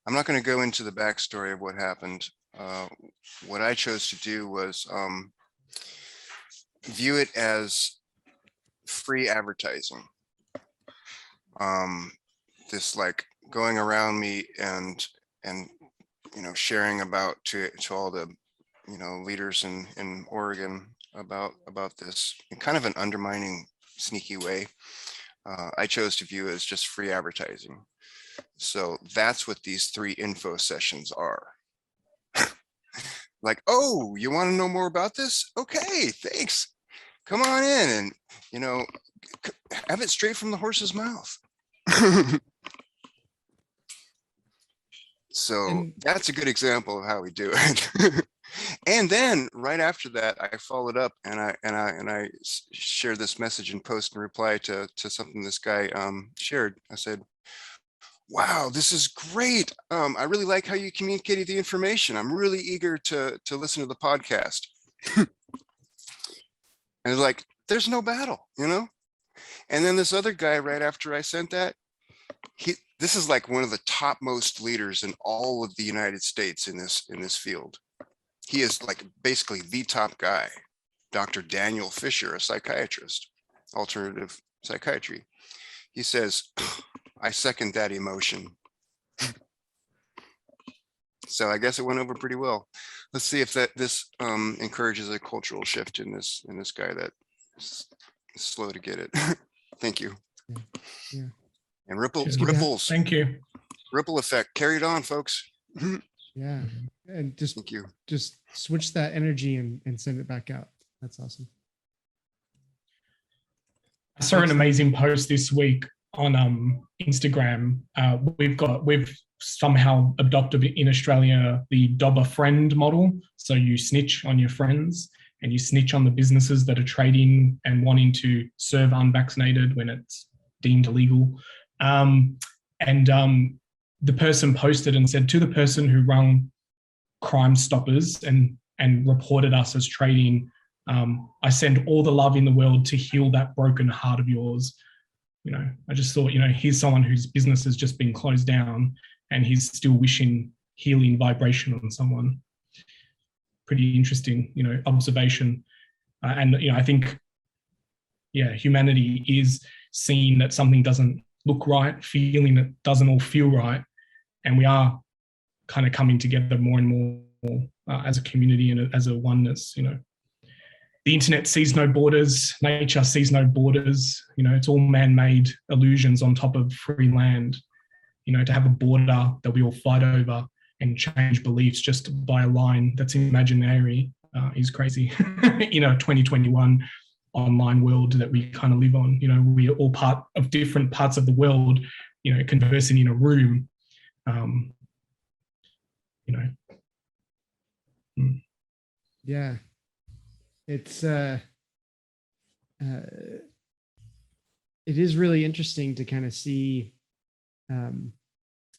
I'm not going to go into the backstory of what happened. What I chose to do was view it as free advertising. This like going around me and sharing about to all the leaders in Oregon about this in kind of an undermining, sneaky way. I chose to view as just free advertising. So that's what these 3 info sessions are. Like, oh, you want to know more about this? Okay, thanks. Come on in and have it straight from the horse's mouth. So that's a good example of how we do it. And then right after that, I followed up and I shared this message in post and reply to something this guy shared. I said, wow, this is great. I really like how you communicated the information. I'm really eager to listen to the podcast. And it's like, there's no battle, And then this other guy, right after I sent that, this is like one of the topmost leaders in all of the United States in this field. He is like basically the top guy, Dr. Daniel Fisher, a psychiatrist, alternative psychiatry. He says, I second that emotion. So I guess it went over pretty well. Let's see if this encourages a cultural shift in this guy that is slow to get it. Thank you. Yeah. And ripples. Thank you. Ripple effect. Carry it on, folks. Yeah. And just Thank you. Just switch that energy and send it back out. That's awesome. I saw an amazing post this week on Instagram. We've somehow adopted in Australia the Dob a friend model. So you snitch on your friends and you snitch on the businesses that are trading and wanting to serve unvaccinated when it's deemed illegal. The person posted and said, to the person who rung Crime Stoppers and reported us as trading, I send all the love in the world to heal that broken heart of yours. I just thought, here's someone whose business has just been closed down and he's still wishing healing vibration on someone. Pretty interesting, observation. I think, humanity is seeing that something doesn't look right, feeling that doesn't all feel right. And we are kind of coming together more and more as a community and as a oneness. The internet sees no borders, nature sees no borders. It's all man-made illusions on top of free land. To have a border that we all fight over and change beliefs just by a line that's imaginary is crazy. 2021 online world that we kind of live on. We are all part of different parts of the world, conversing in a room. Yeah. It's it is really interesting to kind of see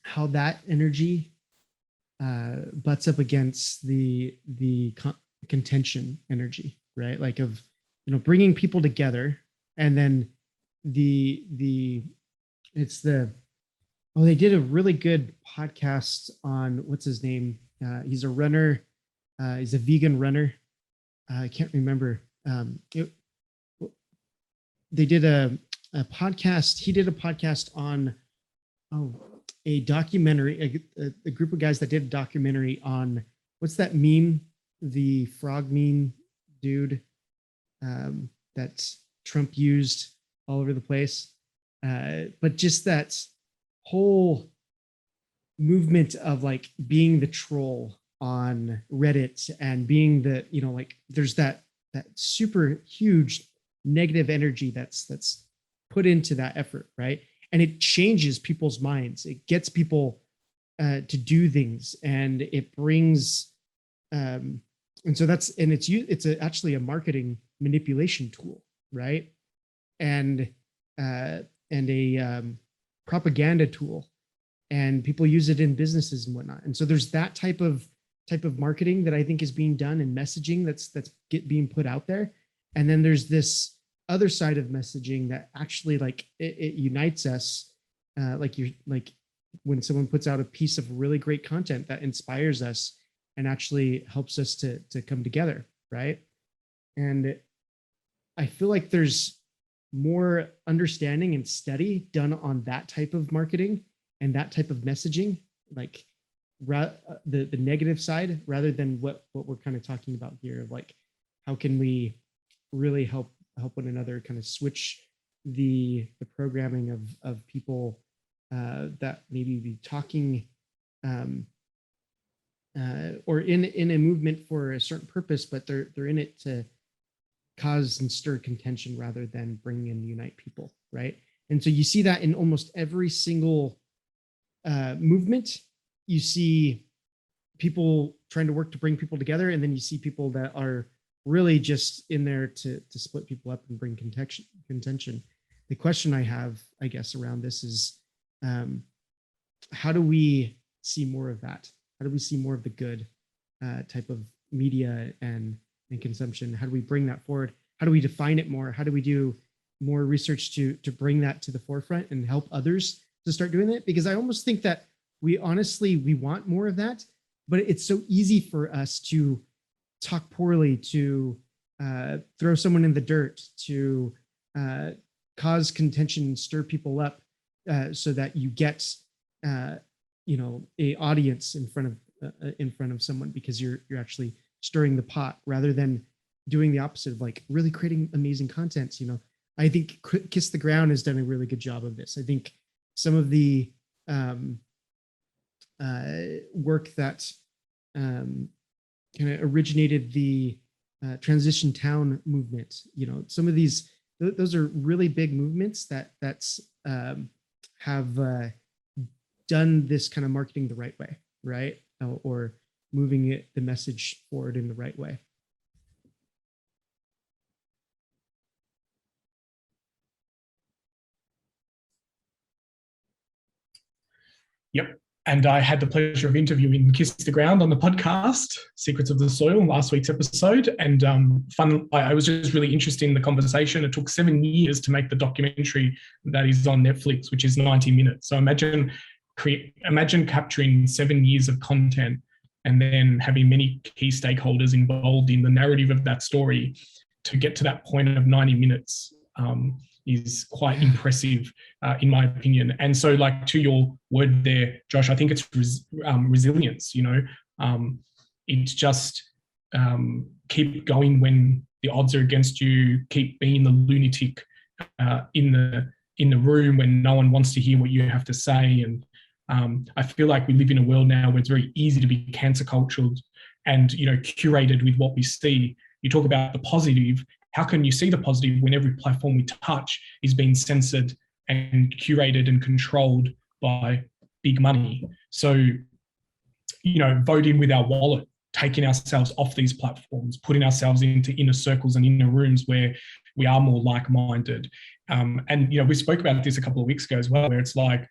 how that energy butts up against the contention energy, right? Like of, you know, bringing people together, and then it's the, oh, they did a really good podcast on, what's his name? He's a runner. He's a vegan runner. I can't remember. They did a podcast. He did a podcast on a documentary, a group of guys that did a documentary on, what's that meme? The frog meme dude that Trump used all over the place. But just that whole movement of like being the troll on Reddit and being the, you know, like there's that super huge negative energy that's put into that effort, right? And it changes people's minds. It gets people to do things, and it brings and so it's actually a marketing manipulation tool, right? And a propaganda tool, and people use it in businesses and whatnot. And so there's that type of marketing that I think is being done, and messaging that's being put out there. And then there's this other side of messaging that actually like it unites us, like when someone puts out a piece of really great content that inspires us and actually helps us to come together, right? And I feel like there's more understanding and study done on that type of marketing and that type of messaging, like the negative side, rather than what we're kind of talking about here, of like how can we really help one another kind of switch the programming of people that maybe be talking or in a movement for a certain purpose, but they're in it to cause and stir contention rather than bring and unite people, right? And so you see that in almost every single movement. You see people trying to work to bring people together, and then you see people that are really just in there to split people up and bring contention. The question I have, I guess, around this is, how do we see more of that? How do we see more of the good type of media and consumption? How do we bring that forward? How do we define it more? How do we do more research to bring that to the forefront and help others to start doing it? Because I almost think that we want more of that, but it's so easy for us to talk poorly, to throw someone in the dirt, to cause contention, stir people up, so that you get a audience in front of someone, because you're actually stirring the pot rather than doing the opposite of like really creating amazing content. You know, I think Kiss the Ground has done a really good job of this. I think some of the work that kind of originated the transition town movement, you know, some of these, those are really big movements that's have done this kind of marketing the right way, right? Or moving the message forward in the right way. Yep. And I had the pleasure of interviewing Kiss the Ground on the podcast, Secrets of the Soil, last week's episode. And I was just really interested in the conversation. It took 7 years to make the documentary that is on Netflix, which is 90 minutes. So imagine capturing 7 years of content and then having many key stakeholders involved in the narrative of that story to get to that point of 90 minutes. Is quite impressive, in my opinion. And so, like, to your word there, Josh, I think it's resilience. You know, it's just keep going when the odds are against you. Keep being the lunatic in the room when no one wants to hear what you have to say. And I feel like we live in a world now where it's very easy to be cancer cultured and, you know, curated with what we see. You talk about the positive. How can you see the positive when every platform we touch is being censored and curated and controlled by big money? So, you know, vote in with our wallet taking ourselves off these platforms, putting ourselves into inner circles and inner rooms where we are more like-minded. And, we spoke about this a couple of weeks ago as well, where it's like,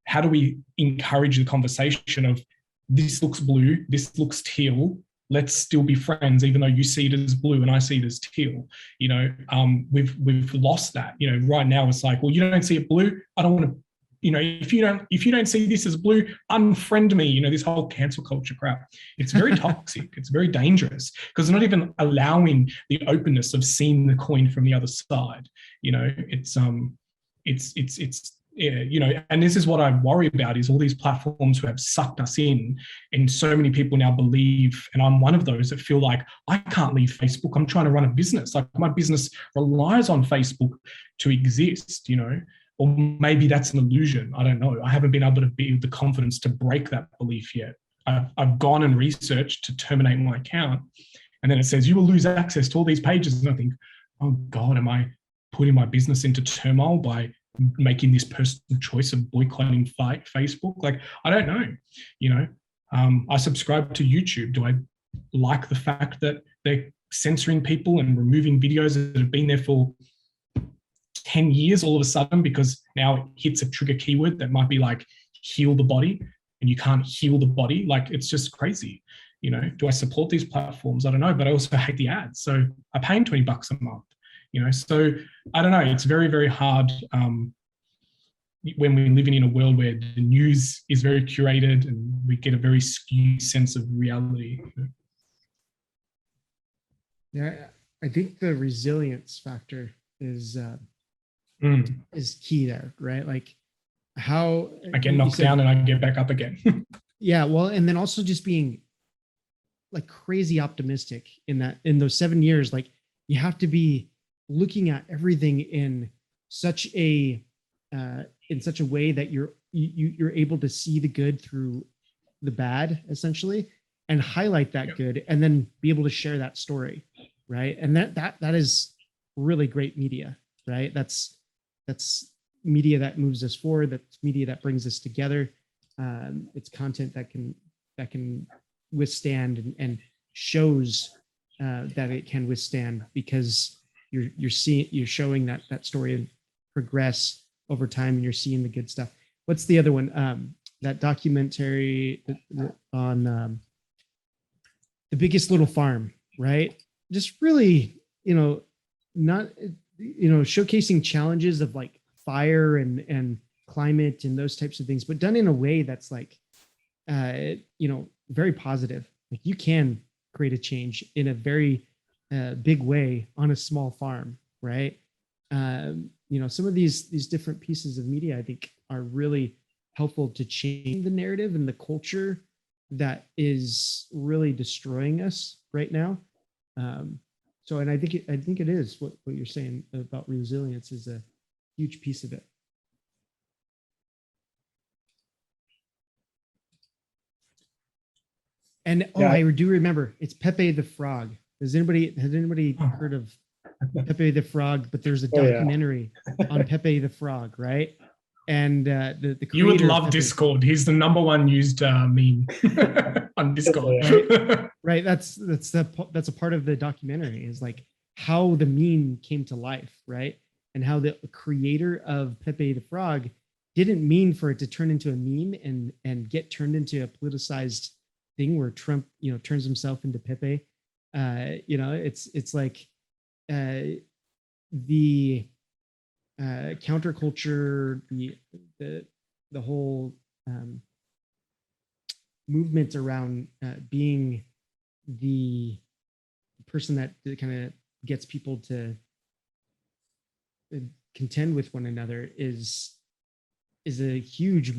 how do we encourage the conversation of, this looks blue, this looks teal, let's still be friends, even though you see it as blue and I see it as teal. We've lost that. Right now it's like, well, you don't see it blue, I don't want to, if you don't see this as blue, unfriend me. This whole cancel culture crap. It's very toxic. It's very dangerous because it's not even allowing the openness of seeing the coin from the other side. And this is what I worry about, is all these platforms who have sucked us in, and so many people now believe, and I'm one of those that feel like, I can't leave Facebook. I'm trying to run a business. Like, my business relies on Facebook to exist, or maybe that's an illusion. I don't know. I haven't been able to build the confidence to break that belief yet. I've gone and researched to terminate my account, and then it says you will lose access to all these pages. And I think, oh God, am I putting my business into turmoil by making this personal choice of boycotting Facebook? Like, I don't know. I subscribe to YouTube. Do I like the fact that they're censoring people and removing videos that have been there for 10 years all of a sudden, because now it hits a trigger keyword that might be like heal the body, and you can't heal the body? Like, it's just crazy. Do I support these platforms? I don't know, but I also hate the ads. So I pay $20 a month, so I don't know. It's very, very hard when we're living in a world where the news is very curated and we get a very skewed sense of reality. Yeah, I think the resilience factor is key there, right? Like, how I get knocked down and I get back up again. Yeah, well, and then also just being like crazy optimistic in those 7 years. Like, you have to be looking at everything in such a way that you're able to see the good through the bad, essentially, and highlight that good, and then be able to share that story, right? And that is really great media, right? That's media that moves us forward. That's media that brings us together. It's content that can withstand and shows that it can withstand, because you're showing that story progress over time, and you're seeing the good stuff. What's the other one? That documentary on The Biggest Little Farm, right? Just really, not, showcasing challenges of like fire and climate and those types of things, but done in a way that's like, very positive. Like, you can create a change in a very big way on a small farm, right? Some of these different pieces of media, I think, are really helpful to change the narrative and the culture that is really destroying us right now. And I think it is what you're saying about resilience is a huge piece of it. And I do remember, it's Pepe the Frog. Has anybody heard of Pepe the Frog? But there's a documentary on Pepe the Frog, right? And the you would love Pepe, Discord. He's the #1 used meme on Discord. Right. That's a part of the documentary, is like how the meme came to life, right? And how the creator of Pepe the Frog didn't mean for it to turn into a meme and get turned into a politicized thing where Trump, turns himself into Pepe. It's like the counterculture, the whole movement around being the person that kind of gets people to contend with one another is a huge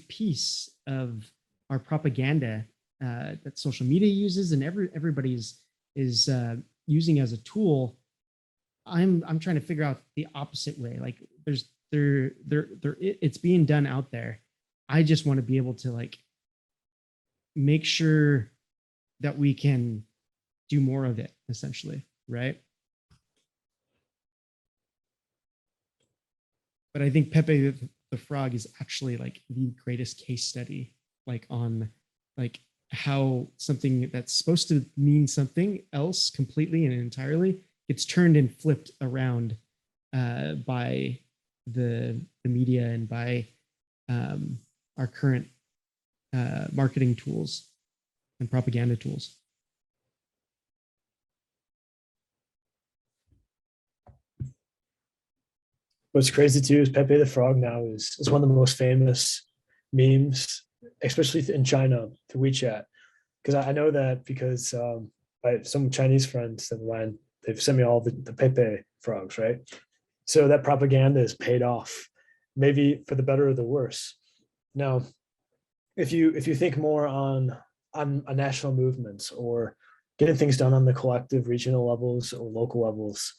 piece of our propaganda that social media uses, and everybody is using as a tool. I'm trying to figure out the opposite way. Like, it's being done out there. I just want to be able to like make sure that we can do more of it, essentially, right? But I think Pepe the Frog is actually like the greatest case study, like on like how something that's supposed to mean something else completely and entirely gets turned and flipped around by the media and by our current marketing tools and propaganda tools. What's crazy too is Pepe the Frog now is one of the most famous memes, especially in China, through WeChat. Because I know that because some Chinese friends of mine, they've sent me all the Pepe frogs, right? So that propaganda is paid off, maybe for the better or the worse. Now, if you think more on national movements or getting things done on the collective regional levels or local levels,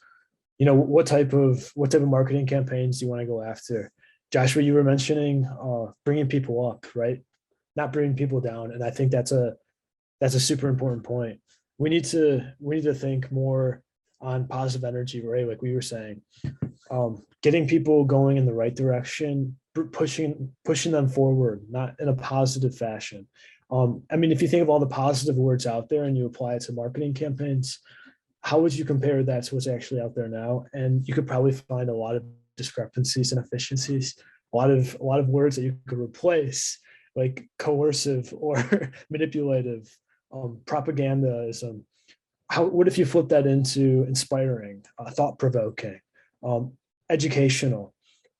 what type of marketing campaigns do you want to go after? Joshua, you were mentioning bringing people up, right? Not bringing people down, and I think that's a super important point. We need to think more on positive energy, right? Like we were saying, getting people going in the right direction, pushing them forward, not in a positive fashion. If you think of all the positive words out there and you apply it to marketing campaigns, how would you compare that to what's actually out there now? And you could probably find a lot of discrepancies and efficiencies, a lot of words that you could replace, like coercive or manipulative, propagandism. What if you flip that into inspiring, thought-provoking, educational,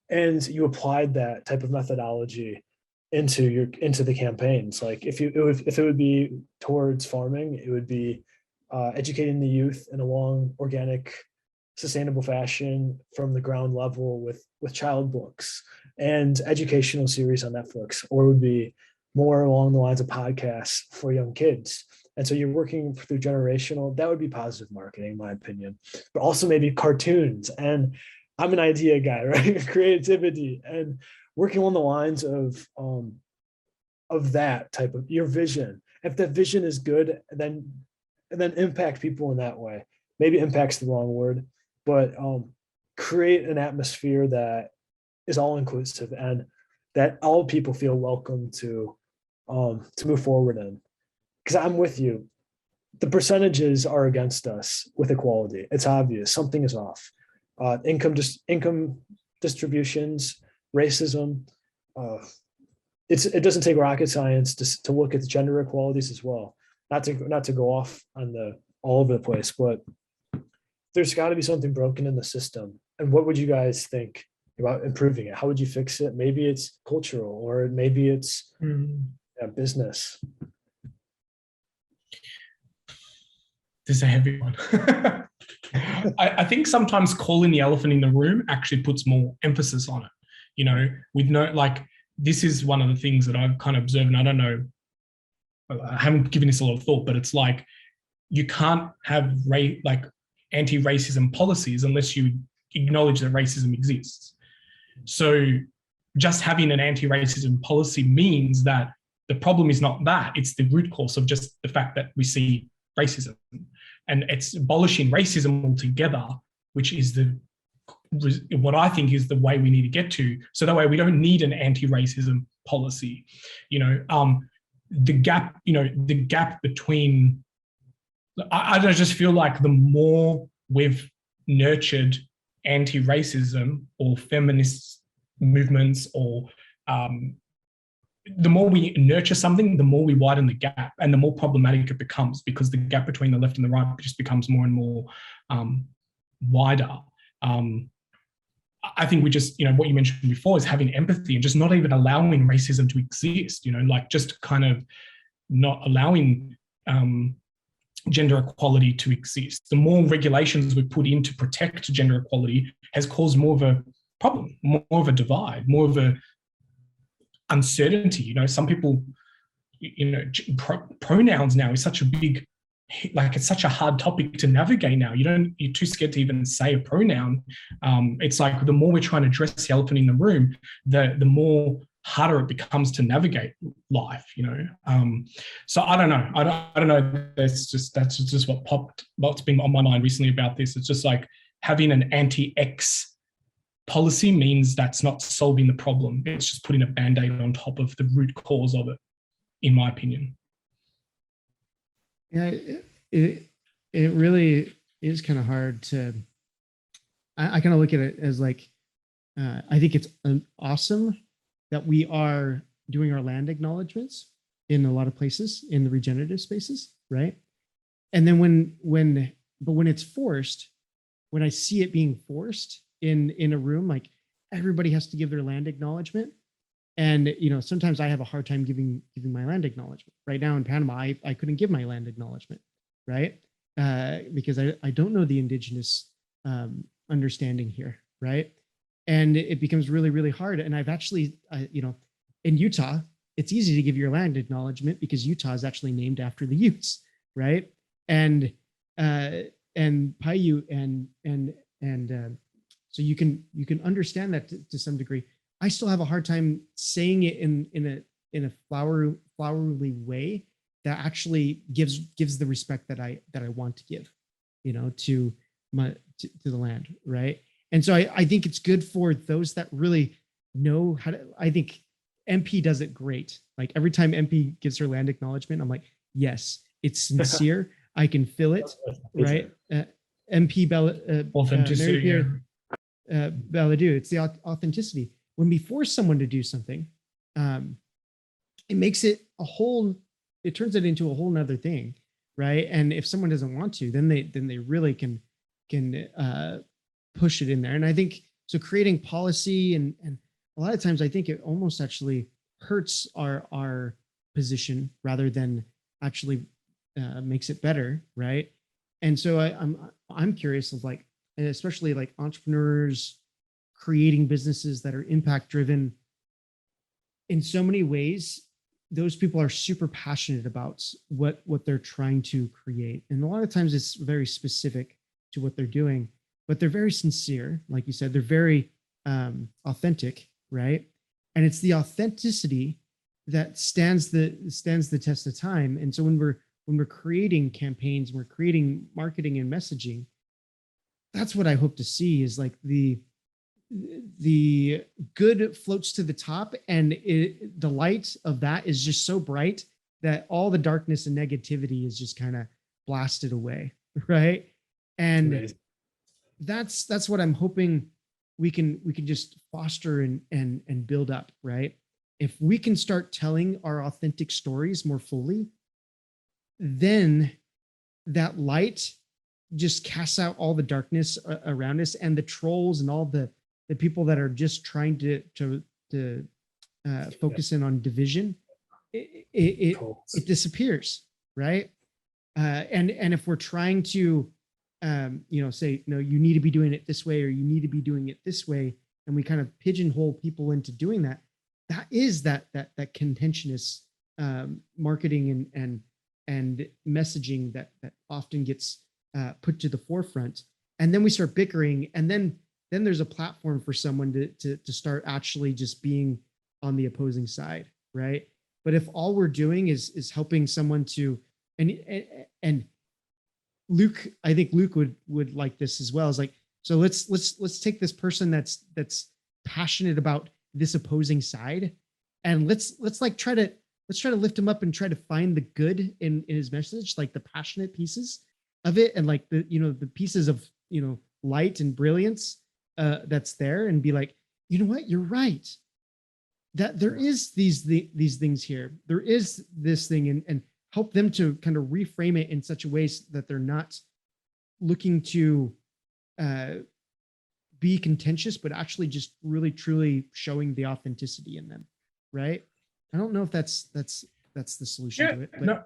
and you applied that type of methodology into the campaigns? Like if it would be towards farming, it would be educating the youth in a long, organic, sustainable fashion from the ground level with child books and educational series on Netflix, or it would be more along the lines of podcasts for young kids. And so you're working through generational, that would be positive marketing, in my opinion, but also maybe cartoons. And I'm an idea guy, right? Creativity and working on the lines of that type of your vision. If that vision is good, then impact people in that way. Maybe impact's the wrong word, but create an atmosphere that is all inclusive and that all people feel welcome to move forward in. Because I'm with you, the percentages are against us with equality. It's obvious something is off. Income distributions, racism. It doesn't take rocket science to look at the gender equalities as well. Not to go off on all over the place, but there's got to be something broken in the system. And what would you guys think about improving it? How would you fix it? Maybe it's cultural, or maybe it's business. This is a heavy one. I think sometimes calling the elephant in the room actually puts more emphasis on it. This is one of the things that I've kind of observed, and I don't know, I haven't given this a lot of thought, but it's like you can't have anti-racism policies unless you acknowledge that racism exists. So just having an anti-racism policy means that the problem is not that, it's the root cause of just the fact that we see racism. And it's abolishing racism altogether, which is what I think is the way we need to get to. So that way we don't need an anti-racism policy. The gap between, I just feel like the more we've nurtured anti-racism or feminist movements, or the more we nurture something, the more we widen the gap and the more problematic it becomes, because the gap between the left and the right just becomes more and more wider. I think we just, what you mentioned before is having empathy and just not even allowing racism to exist, just kind of not allowing gender equality to exist. The more regulations we put in to protect gender equality has caused more of a problem, more of a divide, more of a uncertainty. Some people, pronouns now is such a big, it's such a hard topic to navigate now. You're too scared to even say a pronoun. It's like the more we're trying to address the elephant in the room, the more harder it becomes to navigate life, So I don't know. I don't know. That's just what's been on my mind recently about this. It's just like having an anti-X policy means that's not solving the problem. It's just putting a Band-Aid on top of the root cause of it, in my opinion. Yeah, it really is kind of hard to. I kind of look at it as like, I think it's awesome that we are doing our land acknowledgements in a lot of places in the regenerative spaces, right? And then when it's forced, when I see it being forced in a room, like everybody has to give their land acknowledgement. And sometimes I have a hard time giving my land acknowledgement. Right now in Panama, I couldn't give my land acknowledgement, right? Because I don't know the indigenous understanding here, right? And it becomes really, really hard. And I've actually, in Utah, it's easy to give your land acknowledgement because Utah is actually named after the Utes, right? And Paiute and so you can understand that to some degree. I still have a hard time saying it in a flowery way that actually gives the respect that I want to give, to the land, right? And so I think it's good for those that really know how to. I think MP does it great. Like every time MP gives her land acknowledgement, I'm like, yes, it's sincere. I can feel it, right? MP Bella, Authenticity. Belladu, it's the authenticity. When we force someone to do something, it makes it it turns it into a whole nother thing, right? And if someone doesn't want to, then they really can push it in there. And I think so creating policy and a lot of times I think it almost actually hurts our position rather than actually makes it better, right? And so I'm curious of like, especially like entrepreneurs creating businesses that are impact driven. In so many ways, those people are super passionate about what they're trying to create, and a lot of times it's very specific to what they're doing, but they're very sincere. Like you said, they're very authentic, right? And it's the authenticity that stands the test of time. And so when we're creating campaigns, we're creating marketing and messaging, that's what I hope to see is like the good floats to the top, and the light of that is just so bright that all the darkness and negativity is just kind of blasted away, right? And that's what I'm hoping we can just foster and build up, right? If we can start telling our authentic stories more fully, then that light just casts out all the darkness around us and the trolls and all the people that are just trying to focus in on division. It disappears, right? And if we're trying to say, no, you need to be doing it this way, or you need to be doing it this way, and we kind of pigeonhole people into doing that, that is that contentious marketing and messaging that often gets put to the forefront. And then we start bickering, and then there's a platform for someone to start actually just being on the opposing side, right? But if all we're doing is helping someone to, and Luke, I think Luke would like this as well. Is like, so let's take this person that's passionate about this opposing side, and let's try to lift him up and try to find the good in his message, like the passionate pieces of it, and like the pieces of light and brilliance that's there, and be like, you know what, you're right, that there is these things here, there is this thing, and help them to kind of reframe it in such a way that they're not looking to be contentious, but actually just really truly showing the authenticity in them, right? I don't know if that's the solution to it. But. No.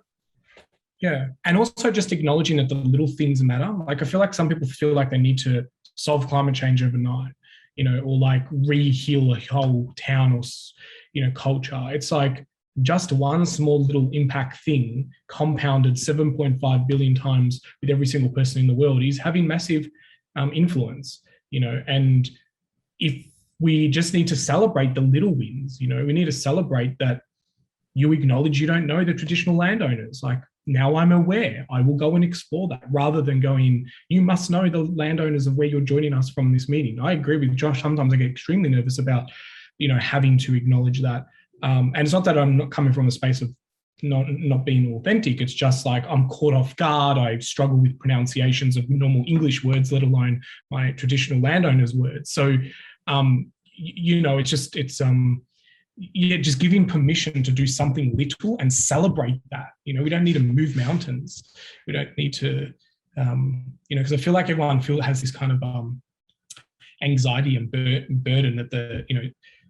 Yeah. And also just acknowledging that the little things matter. Like I feel like some people feel like they need to solve climate change overnight, or like re-heal a whole town or, culture. It's like just one small little impact thing compounded 7.5 billion times with every single person in the world is having massive influence, and if we just need to celebrate the little wins, we need to celebrate that you acknowledge you don't know the traditional landowners. Like, now I'm aware, I will go and explore that, rather than going, you must know the landowners of where you're joining us from this meeting. I agree with Josh. Sometimes I get extremely nervous about, having to acknowledge that. And it's not that I'm not coming from a space of not being authentic. It's just like I'm caught off guard. I struggle with pronunciations of normal English words, let alone my traditional landowners' words. So, just giving permission to do something little and celebrate that. We don't need to move mountains. We don't need to, because I feel like everyone has this kind of anxiety and burden that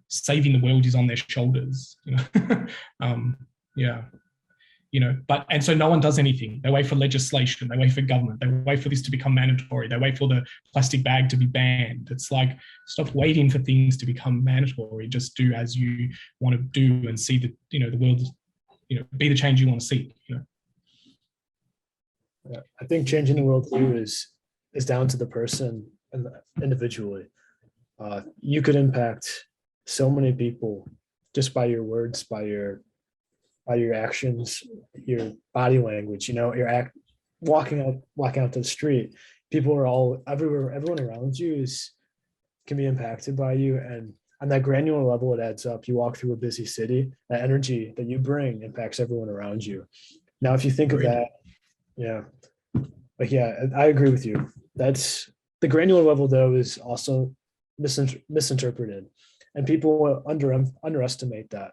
saving the world is on their shoulders. And so no one does anything. They wait for legislation. They wait for government. They wait for this to become mandatory. They wait for the plastic bag to be banned. It's like, stop waiting for things to become mandatory. Just do as you want to do and see the world, be the change you want to see. Yeah, I think changing the world too is down to the person and individually. You could impact so many people just by your words, by your actions, your body language. Your walking out to the street. People are all everywhere. Everyone around you can be impacted by you, and on that granular level, it adds up. You walk through a busy city. That energy that you bring impacts everyone around you. Now, if you think of that, I agree with you. That's the granular level, though, is also misinterpreted, and people underestimate that,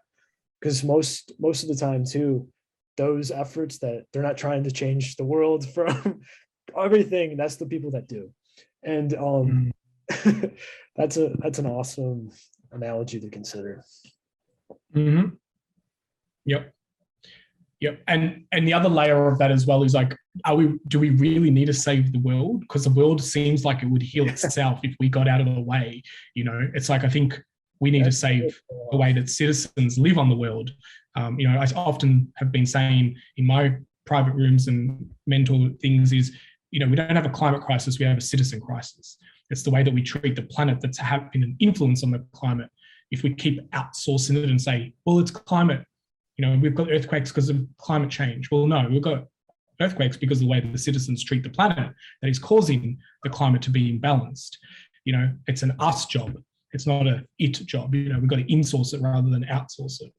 because most of the time too, those efforts that they're not trying to change the world from everything, that's the people that do. And that's an awesome analogy to consider. Mm-hmm. Yep. And the other layer of that as well is like, do we really need to save the world? Because the world seems like it would heal itself if we got out of the way. It's like, I think we need to save the way that citizens live on the world. I often have been saying in my private rooms and mentor things is, we don't have a climate crisis, we have a citizen crisis. It's the way that we treat the planet that's having an influence on the climate. If we keep outsourcing it and say, well, it's climate, we've got earthquakes because of climate change. Well, no, we've got earthquakes because of the way that the citizens treat the planet that is causing the climate to be imbalanced. It's an us job. It's not a it job. We've got to insource it rather than outsource it.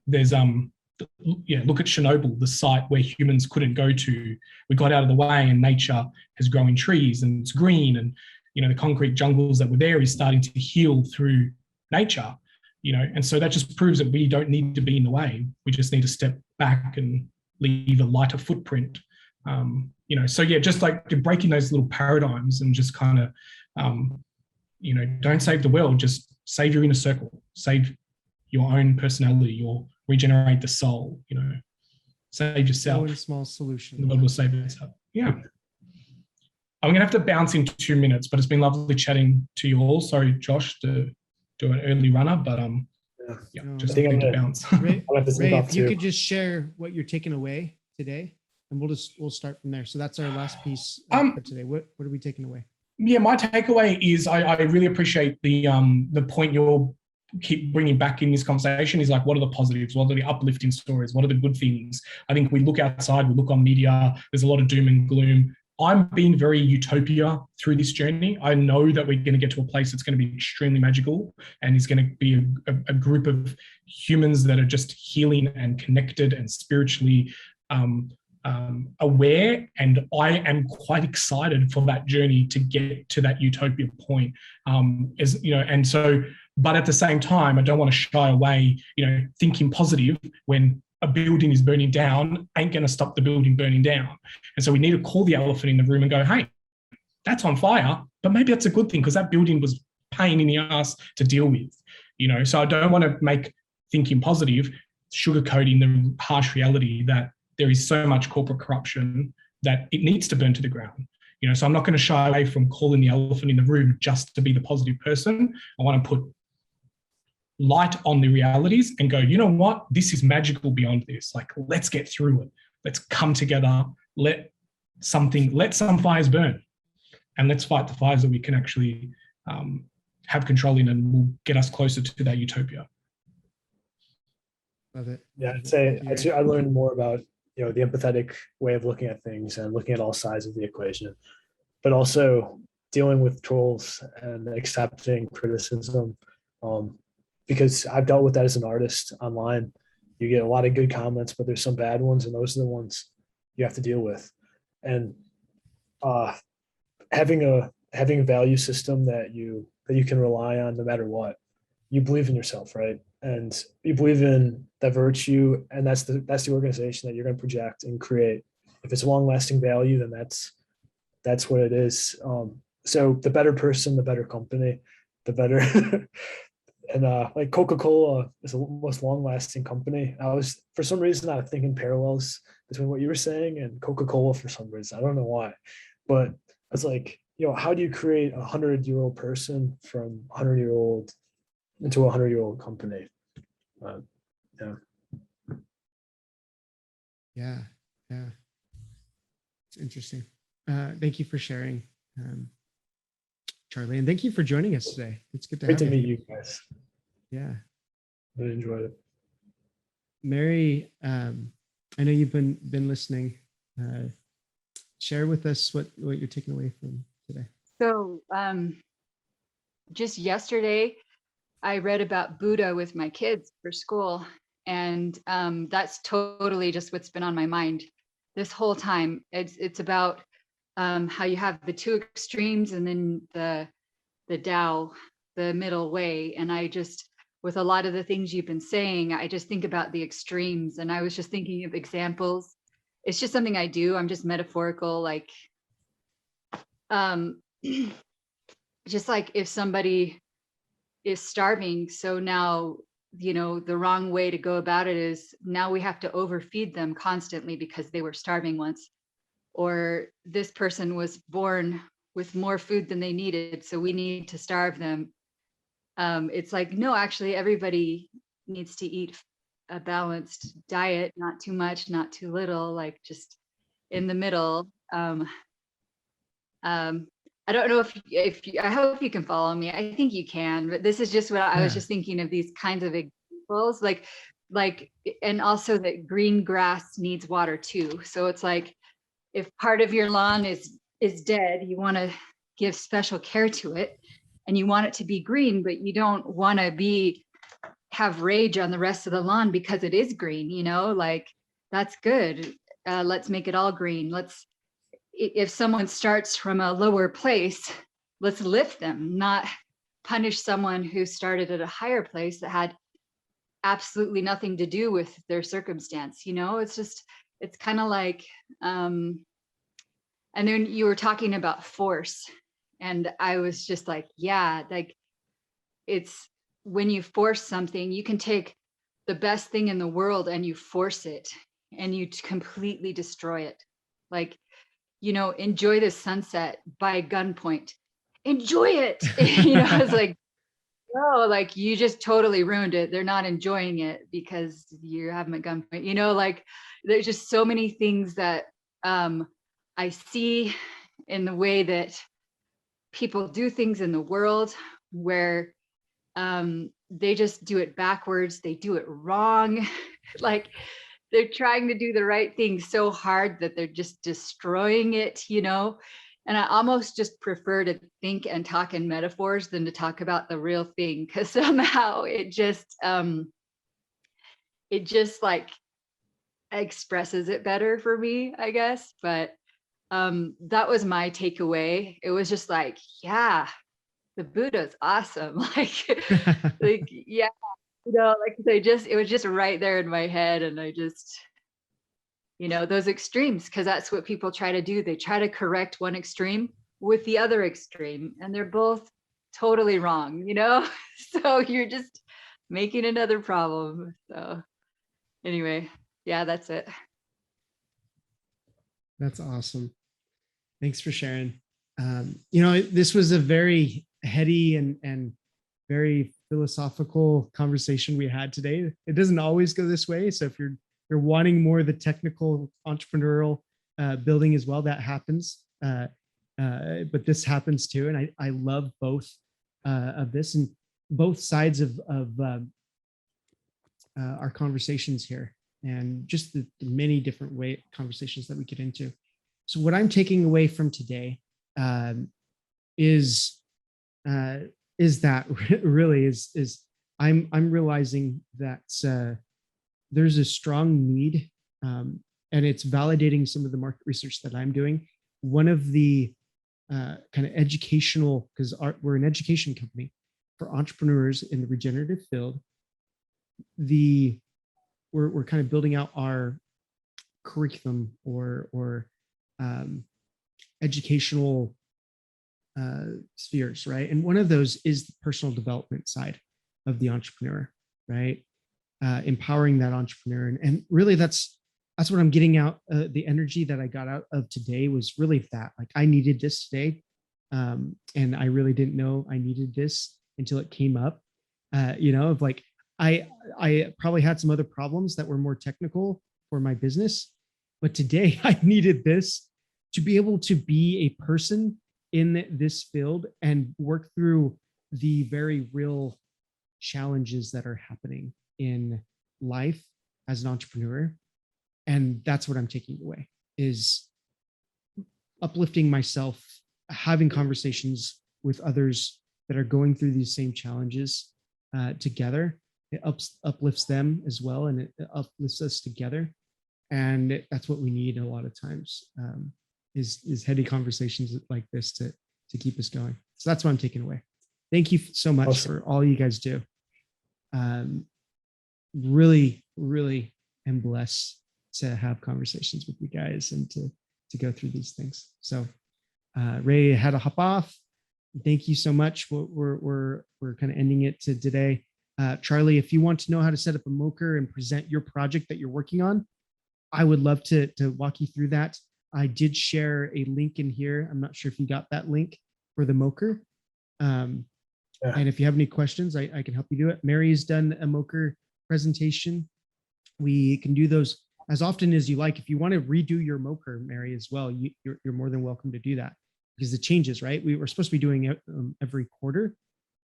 There's look at Chernobyl, the site where humans couldn't go to. We got out of the way, and nature has growing trees and it's green, and the concrete jungles that were there is starting to heal through nature. And so that just proves that we don't need to be in the way. We just need to step back and leave a lighter footprint. Just like breaking those little paradigms and just kind of, don't save the world, just save your inner circle, save your own personality, or regenerate the soul, save yourself. One small solution. The world will save itself. Yeah. I'm going to have to bounce in 2 minutes, but it's been lovely chatting to you all. Sorry, Josh, to do an early runner, but just need to bounce. Ray, if you could just share what you're taking away today, and we'll start from there. So that's our last piece for today. What are we taking away? Yeah, my takeaway is I really appreciate the point you'll keep bringing back in this conversation is like, what are the positives? What are the uplifting stories? What are the good things? I think we look outside, we look on media, there's a lot of doom and gloom. I'm being very utopia through this journey. I know that we're going to get to a place that's going to be extremely magical, and it's going to be a group of humans that are just healing and connected and spiritually aware. And I am quite excited for that journey to get to that utopia point. But at the same time, I don't want to shy away, thinking positive when a building is burning down ain't going to stop the building burning down. And so we need to call the elephant in the room and go, hey, that's on fire, but maybe that's a good thing because that building was pain in the ass to deal with, So I don't want to make thinking positive, sugarcoating the harsh reality that there is so much corporate corruption that it needs to burn to the ground. So I'm not going to shy away from calling the elephant in the room just to be the positive person. I want to put light on the realities and go, you know what? This is magical beyond this. Like, let's get through it. Let's come together. Let some fires burn, and let's fight the fires that we can actually have control in, and will get us closer to that utopia. Love it. Yeah, I learned more about the empathetic way of looking at things and looking at all sides of the equation, but also dealing with trolls and accepting criticism. Because I've dealt with that as an artist online, you get a lot of good comments, but there's some bad ones, and those are the ones you have to deal with. And having a value system that you can rely on no matter what. You believe in yourself, right? And you believe in that virtue, and that's the organization that you're going to project and create. If it's long-lasting value, then that's what it is. So the better person, the better company, the better. And like Coca-Cola is the most long-lasting company. I was, for some reason, I was thinking parallels between what you were saying and Coca-Cola for some reason. I don't know why, but it's like, how do you create 100-year-old person from 100-year-old into a 100-year-old company? Yeah. Yeah. It's interesting. Thank you for sharing, Charlie, and thank you for joining us today. It's good to Great have to you. meet you guys. Yeah. Really enjoyed it. Mary, I know you've been listening. Share with us what you're taking away from today. So just yesterday, I read about Buddha with my kids for school. And that's totally just what's been on my mind this whole time. It's about how you have the two extremes and then the Tao, the middle way. And I just, with a lot of the things you've been saying, I just think about the extremes. And I was just thinking of examples. It's just something I do. I'm just metaphorical, like, just like if somebody is starving, so now, the wrong way to go about it is now we have to overfeed them constantly because they were starving once, or this person was born with more food than they needed, so we need to starve them. It's like, no, actually everybody needs to eat a balanced diet, not too much, not too little, like just in the middle. I don't know if you, I hope you can follow me. I think you can, but this is just what I was just thinking of, these kinds of examples, like, and also that green grass needs water too. So it's like, if part of your lawn is dead, you want to give special care to it, and you want it to be green, but you don't want to have rage on the rest of the lawn because it is green, like, that's good. Let's make it all green. If someone starts from a lower place, let's lift them, not punish someone who started at a higher place that had absolutely nothing to do with their circumstance. It's kind of like, and then you were talking about force, and I was just like, yeah, like, it's when you force something, you can take the best thing in the world and you force it and you completely destroy it. Like, enjoy the sunset by gunpoint. Enjoy it. It's like, no, like, you just totally ruined it. They're not enjoying it because you have them at gunpoint. Like, there's just so many things that I see in the way that people do things in the world where they just do it backwards. They do it wrong. Like, they're trying to do the right thing so hard that they're just destroying it, and I almost just prefer to think and talk in metaphors than to talk about the real thing, because somehow it just like expresses it better for me, I guess. But that was my takeaway. It was just like, yeah, the Buddha's awesome. Like, yeah, like, it was just right there in my head. And I just, those extremes, because that's what people try to do. They try to correct one extreme with the other extreme, and they're both totally wrong, so you're just making another problem. So anyway, yeah, that's it. That's awesome. Thanks for sharing. This was a very heady and very philosophical conversation we had today. It doesn't always go this way. So if you're wanting more of the technical entrepreneurial building as well, that happens. But this happens too. And I love both of this and both sides of our conversations here, and just the many different conversations that we get into. So what I'm taking away from today is that really is I'm realizing that there's a strong need, and it's validating some of the market research that I'm doing. One of the kind of educational, because we're an education company for entrepreneurs in the regenerative field, we're kind of building out our curriculum or educational spheres, right? And one of those is the personal development side of the entrepreneur, right? Empowering that entrepreneur, and really that's what I'm getting out. The energy that I got out of today was really that, like, I needed this today, and I really didn't know I needed this until it came up. Of like, I probably had some other problems that were more technical for my business, but today I needed this to be able to be a person in this field and work through the very real challenges that are happening in life as an entrepreneur. And that's what I'm taking away, is uplifting myself, having conversations with others that are going through these same challenges together. It uplifts them as well, and it uplifts us together. And that's what we need a lot of times, is heady conversations like this to keep us going. So that's what I'm taking away. Thank you so much for all you guys do. Really, really am blessed to have conversations with you guys and to go through these things. So Ray had to hop off. Thank you so much. We're kind of ending it to today. Charlie, if you want to know how to set up a Moker and present your project that you're working on, I would love to walk you through that. I did share a link in here. I'm not sure if you got that link for the Moker. And if you have any questions, I can help you do it. Mary's done a Moker presentation. We can do those as often as you like. If you want to redo your Moker, Mary, as well, you're more than welcome to do that, because it changes, right? We were supposed to be doing it every quarter,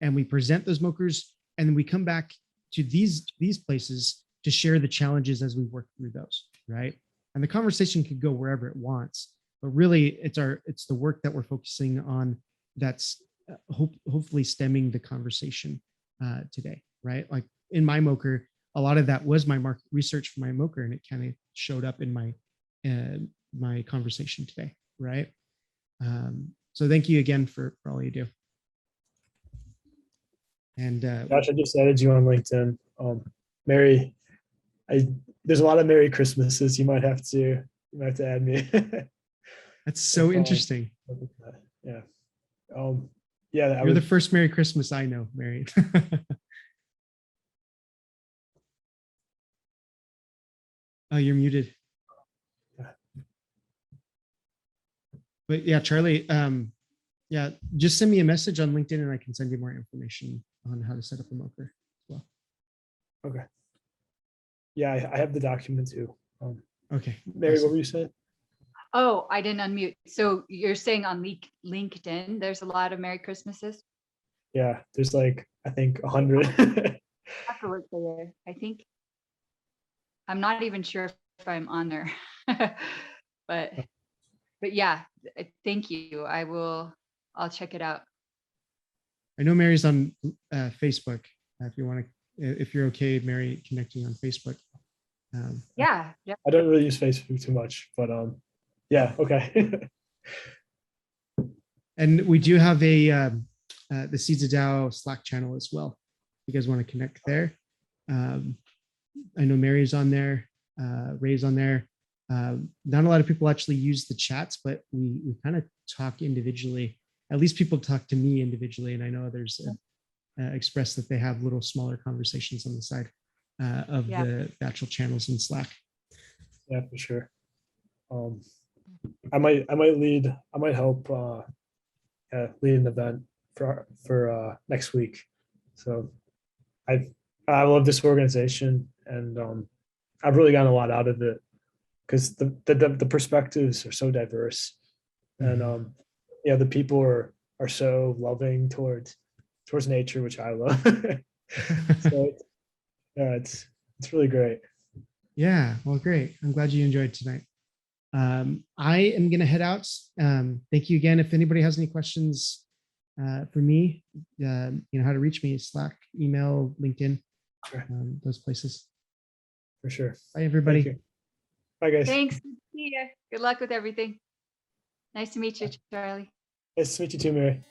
and we present those Mokers, and then we come back to these places to share the challenges as we work through those, right? And the conversation could go wherever it wants, but really it's the work that we're focusing on that's hopefully stemming the conversation today, right? Like in my Moker, a lot of that was my market research for my Moker, and it kind of showed up in my conversation today, right? So thank you again for all you do. And Josh, I just added you on LinkedIn. Mary, there's a lot of Merry Christmases. You might have to add me. That's so interesting. Yeah. Yeah. You're the first Merry Christmas I know, Mary. Oh, you're muted. But yeah, Charlie, yeah, just send me a message on LinkedIn and I can send you more information on how to set up a Moker as well. Okay. Yeah, I have the document too. Okay. Mary, awesome. what were you saying? Oh, I didn't unmute. So you're saying on LinkedIn, there's a lot of Merry Christmases? Yeah, there's like, I think 100. I have to look there. I think I'm not even sure if I'm on there, but yeah, thank you. I'll check it out. I know Mary's on Facebook. If you're okay, Mary, connecting on Facebook. Yeah. I don't really use Facebook too much, but yeah, okay. And we do have the Seeds of Dow Slack channel as well. If you guys want to connect there. I know Mary's on there, Ray's on there. Not a lot of people actually use the chats, but we kind of talk individually. At least people talk to me individually, and I know others express that they have little smaller conversations on the side of the actual channels in Slack. Yeah, for sure. I might help lead an event for next week. So I love this organization, and I've really gotten a lot out of it because the perspectives are so diverse, and yeah, the people are so loving towards nature, which I love. So yeah, it's really great. Yeah, well, great. I'm glad you enjoyed tonight. I am going to head out. Thank you again. If anybody has any questions for me, you know how to reach me: Slack, email, LinkedIn, Sure. those places. For sure. Bye, Thank everybody. you. Bye, guys. Thanks. See ya. Good luck with everything. Nice to meet you, Charlie. Nice to meet you too, Mary.